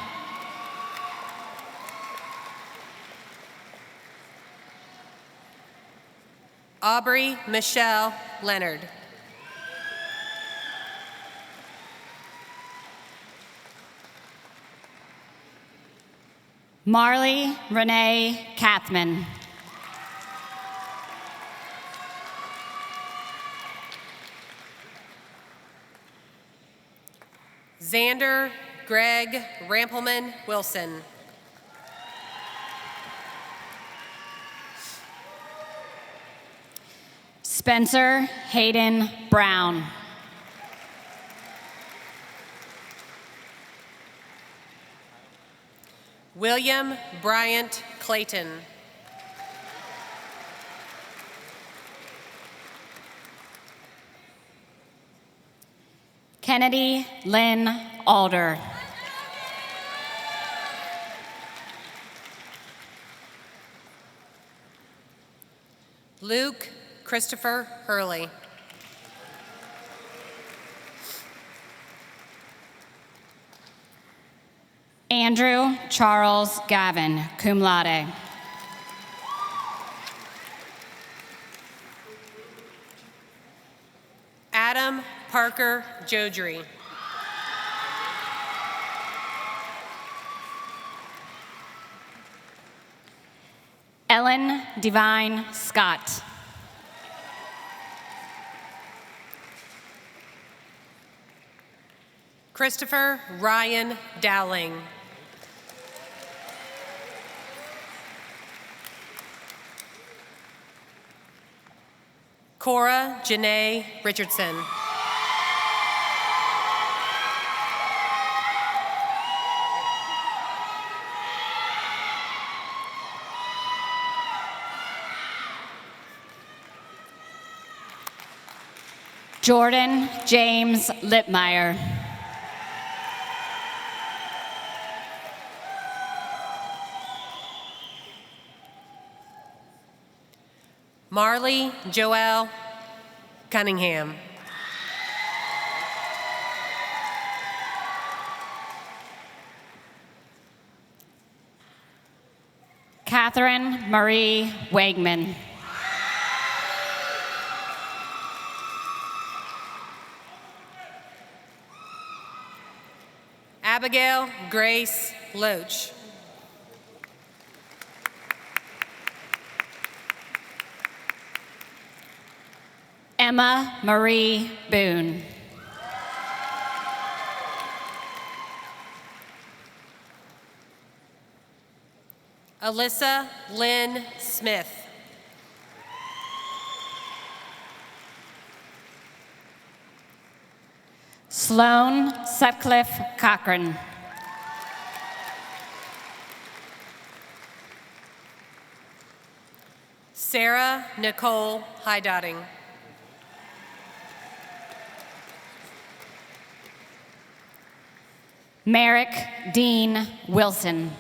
Aubrey Michelle Leonard. Marley Renee Kathman. Xander Greg Rampelman Wilson. Spencer Hayden Brown. William Bryant Clayton. Kennedy Lynn Alder. Luke Christopher Hurley. Andrew Charles Gavin, cum laude. Adam Parker Jodry. Ellen Divine Scott. Christopher Ryan Dowling. Cora Janae Richardson. Jordan James Lippmeyer. Marley Joelle Cunningham. Catherine Marie Wegman. Abigail Grace Loach. Emma Marie Boone. Alyssa Lynn Smith. Sloan Sutcliffe Cochran. Sarah Nicole Hydotting. Merrick Dean Wilson.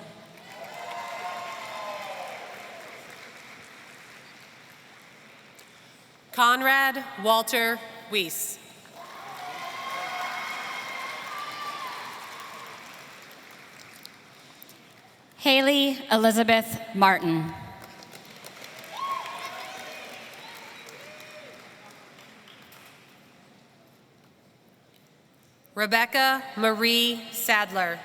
Conrad Walter Weiss. Haley Elizabeth Martin. Rebecca Marie Sadler.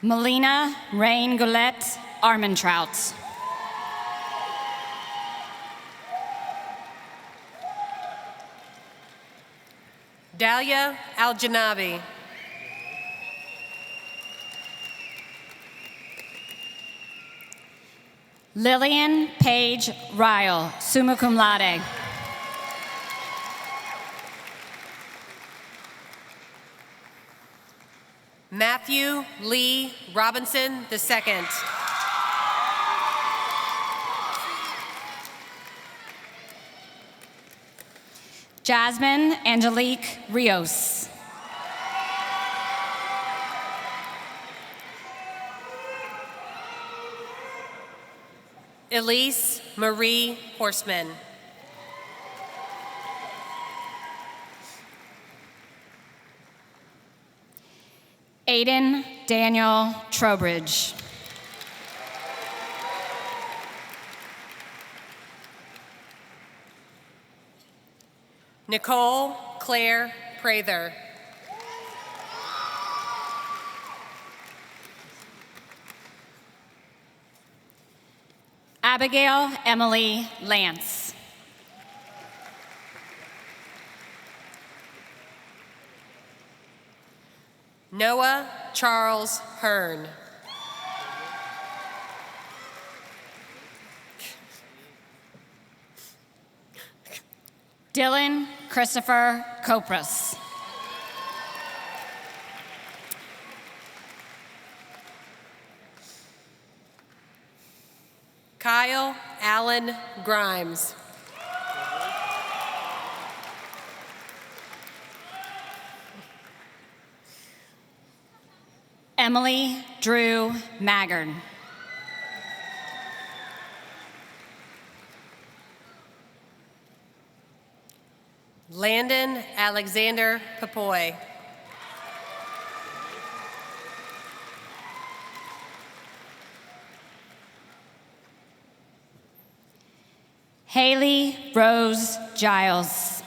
Melina Rain Goulet Armentrout. Dalia Aljanabi. Lillian Page Ryle, summa cum laude. Matthew Lee Robinson II. Jasmine Angelique Rios. Elise Marie Horseman. Aiden Daniel Trowbridge. Nicole Claire Prather. Abigail Emily Lance. Noah Charles Hearn. Dylan Christopher Kopras. Kyle Allen Grimes. Emily Drew Maggard. Landon Alexander Papoy. Haley Rose Giles.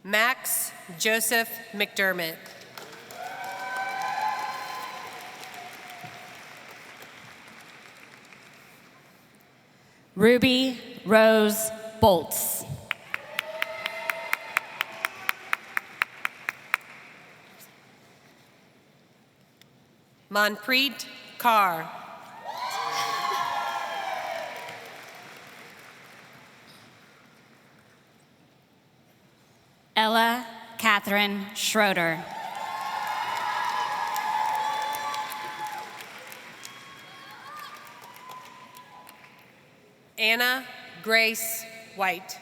Max Joseph McDermott. Ruby Rose Bolts. Manpreet Kaur. Ella Catherine Schroeder. Anna Grace White.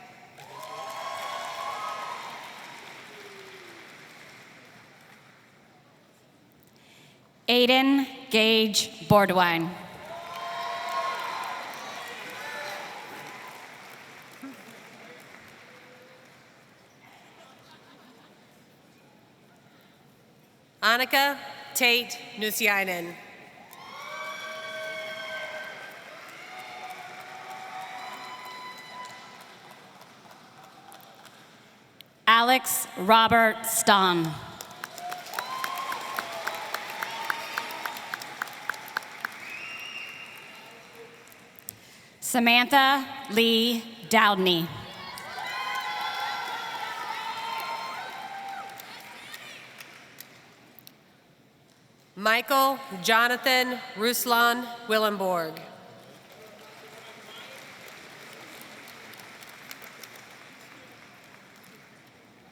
Aiden Gage Bordwine. Annika Tate Nusiainen. Alex Robert Stahn. Samantha Lee Dowdney. Michael Jonathan Ruslan Willenborg.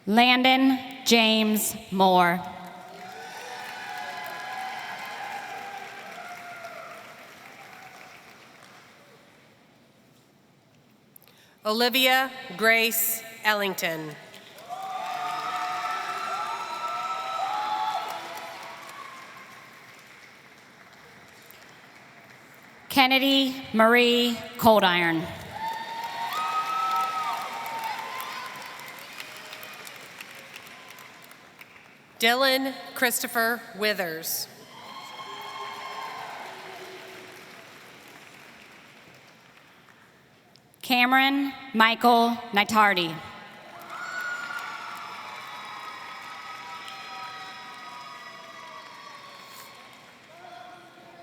Landon James Moore. Olivia Grace Ellington. Kennedy Marie Coldiron. Dylan Christopher Withers. Cameron Michael Nitardi.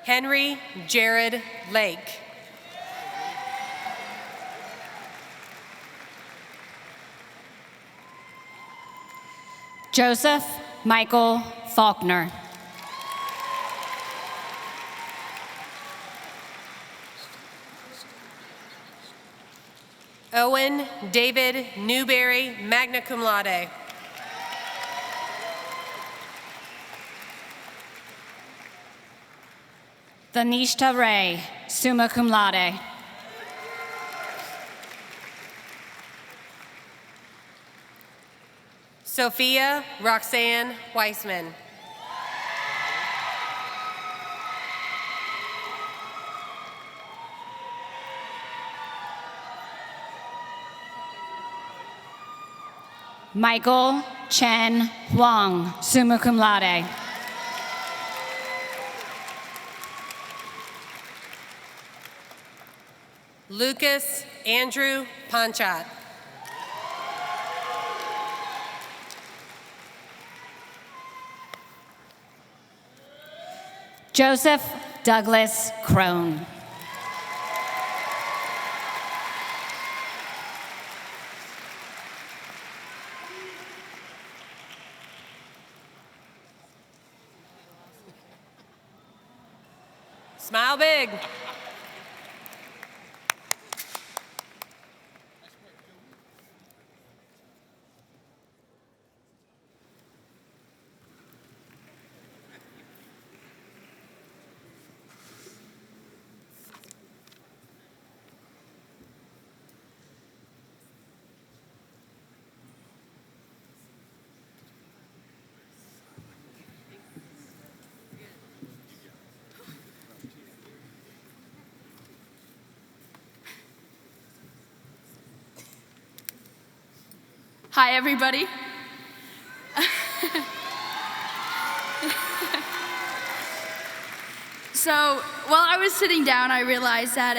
Henry Jared Lake. Joseph Michael Faulkner. Owen David Newberry, magna cum laude. Thanishta Ray, summa cum laude. Sophia Roxanne Weissman. Michael Chen Huang, summa cum laude. Lucas Andrew Ponchat. Joseph Douglas Crone. Smile big. Hi, everybody. So while I was sitting down, I realized that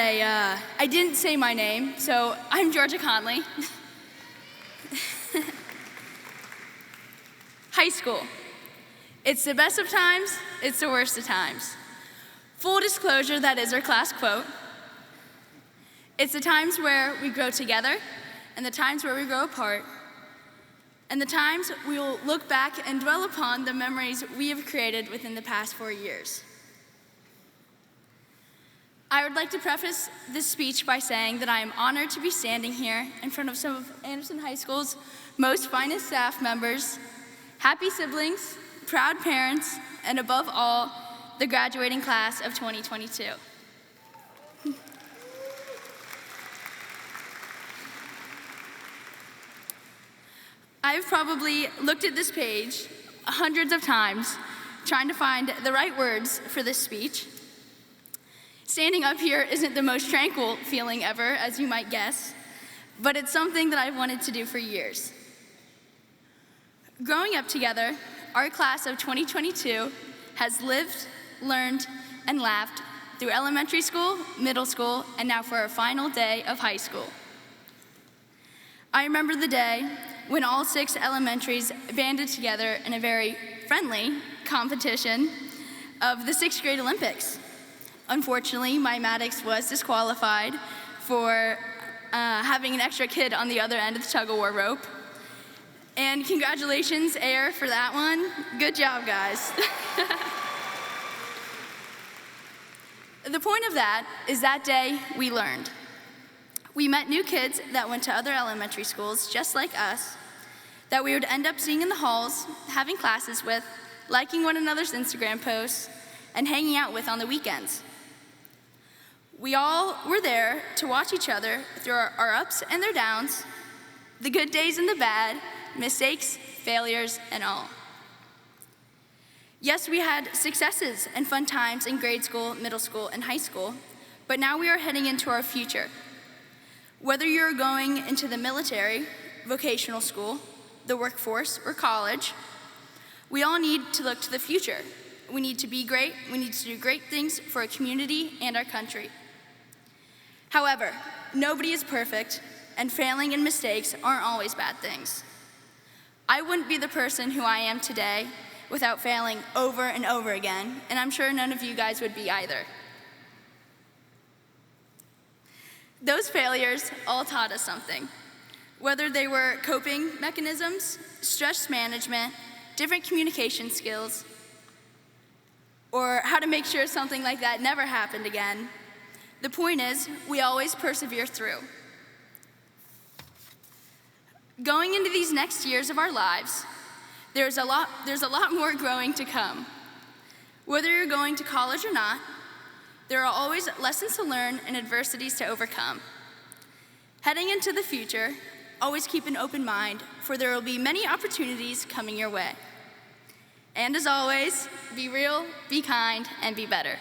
I didn't say my name. So I'm Georgia Conley. High school. It's the best of times, it's the worst of times. Full disclosure, that is our class quote. It's the times where we grow together, and the times where we grow apart, and the times we will look back and dwell upon the memories we have created within the past 4 years. I would like to preface this speech by saying that I am honored to be standing here in front of some of Anderson High School's most finest staff members, happy siblings, proud parents, and above all, the graduating class of 2022. I've probably looked at this page hundreds of times trying to find the right words for this speech. Standing up here isn't the most tranquil feeling ever, as you might guess, but it's something that I've wanted to do for years. Growing up together, our class of 2022 has lived, learned, and laughed through elementary school, middle school, and now for our final day of high school. I remember the day when all 6 elementaries banded together in a very friendly competition of the 6th grade Olympics. Unfortunately, my Maddox was disqualified for having an extra kid on the other end of the tug-of-war rope. And congratulations, Air, for that one. Good job, guys. The point of that is that day we learned. We met new kids that went to other elementary schools just like us, that we would end up seeing in the halls, having classes with, liking one another's Instagram posts, and hanging out with on the weekends. We all were there to watch each other through our ups and their downs, the good days and the bad, mistakes, failures, and all. Yes, we had successes and fun times in grade school, middle school, and high school, but now we are heading into our future. Whether you're going into the military, vocational school, the workforce, or college, we all need to look to the future. We need to be great, we need to do great things for our community and our country. However, nobody is perfect, and failing and mistakes aren't always bad things. I wouldn't be the person who I am today without failing over and over again, and I'm sure none of you guys would be either. Those failures all taught us something. Whether they were coping mechanisms, stress management, different communication skills, or how to make sure something like that never happened again, the point is, we always persevere through. Going into these next years of our lives, there's a lot more growing to come. Whether you're going to college or not, there are always lessons to learn and adversities to overcome. Heading into the future, always keep an open mind, for there will be many opportunities coming your way. And as always, be real, be kind, and be better.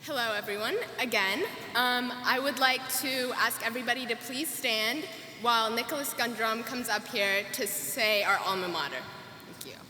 Hello, everyone, again. I would like to ask everybody to please stand while Nicholas Gundrum comes up here to say our alma mater. Thank you.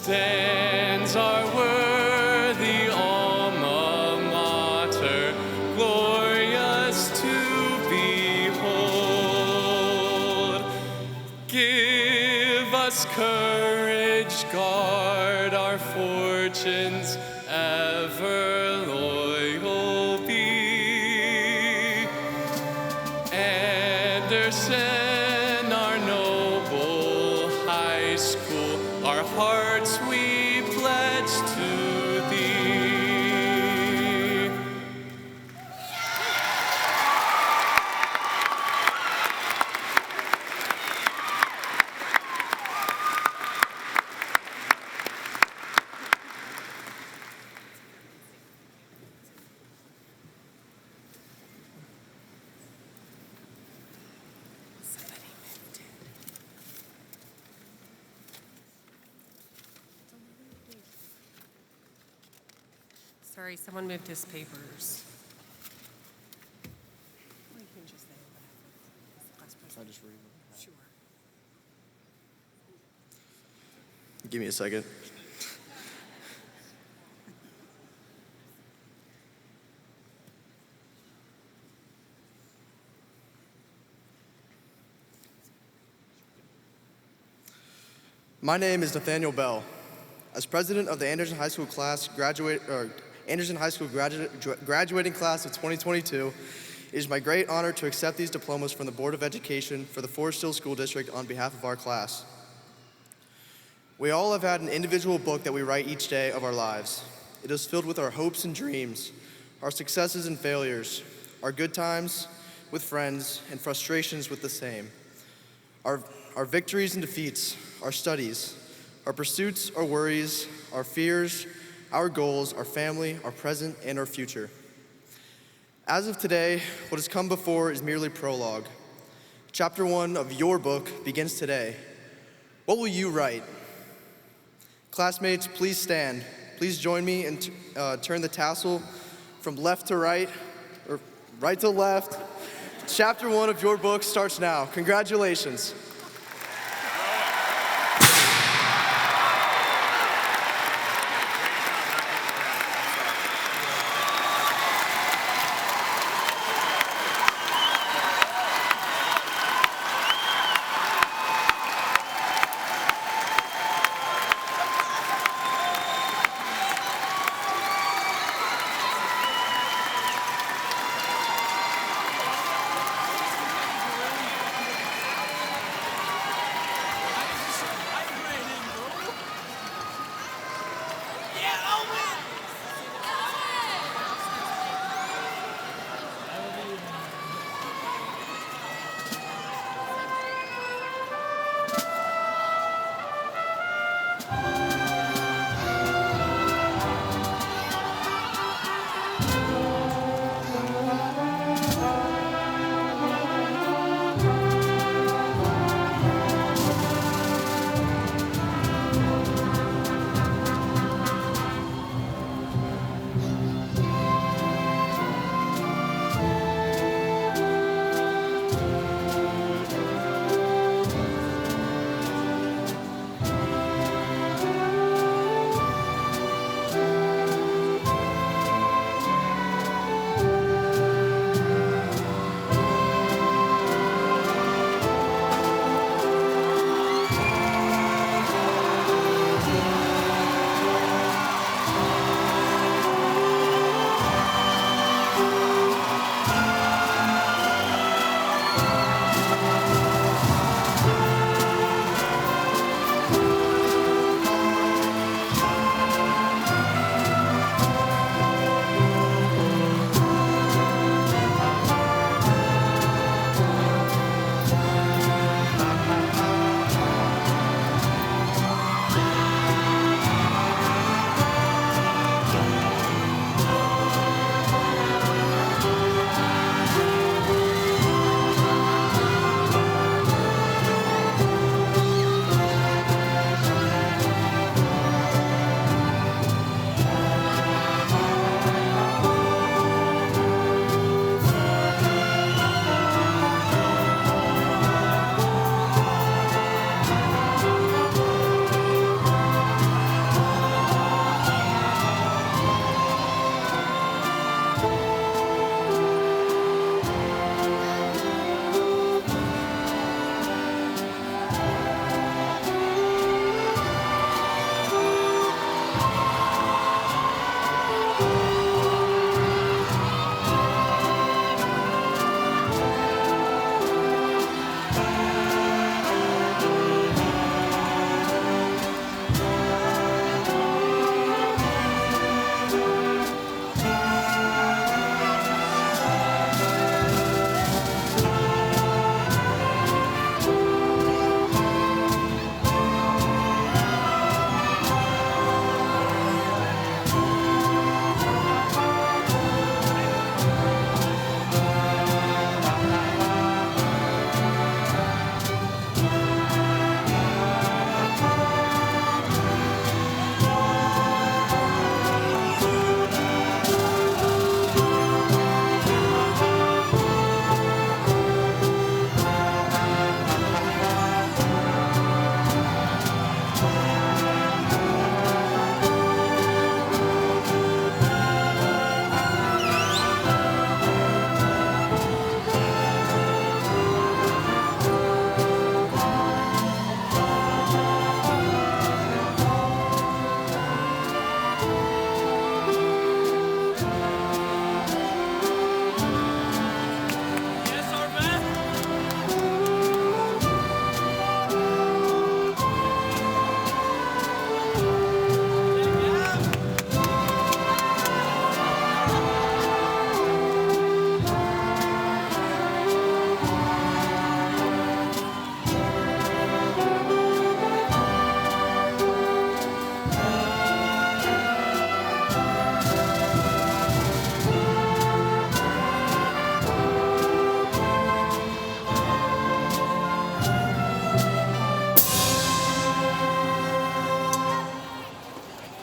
stands our worthy alma mater, glorious to behold. Give us courage, guard our fortunes, ever loyal be. Anderson, our noble high school, our hearts we pledge to thee. Sorry, someone moved his papers. I just read them. Sure. Give me a second. My name is Nathaniel Bell. As president of the Anderson High School graduating class of 2022, it is my great honor to accept these diplomas from the Board of Education for the Forest Hill School District on behalf of our class. We all have had an individual book that we write each day of our lives. It is filled with our hopes and dreams, our successes and failures, our good times with friends, and frustrations with the same. Our victories and defeats, our studies, our pursuits, our worries, our fears, our goals, our family, our present, and our future. As of today, what has come before is merely prologue. Chapter 1 of your book begins today. What will you write? Classmates, please stand. Please join me and turn the tassel from left to right, or right to left. Chapter 1 of your book starts now. Congratulations.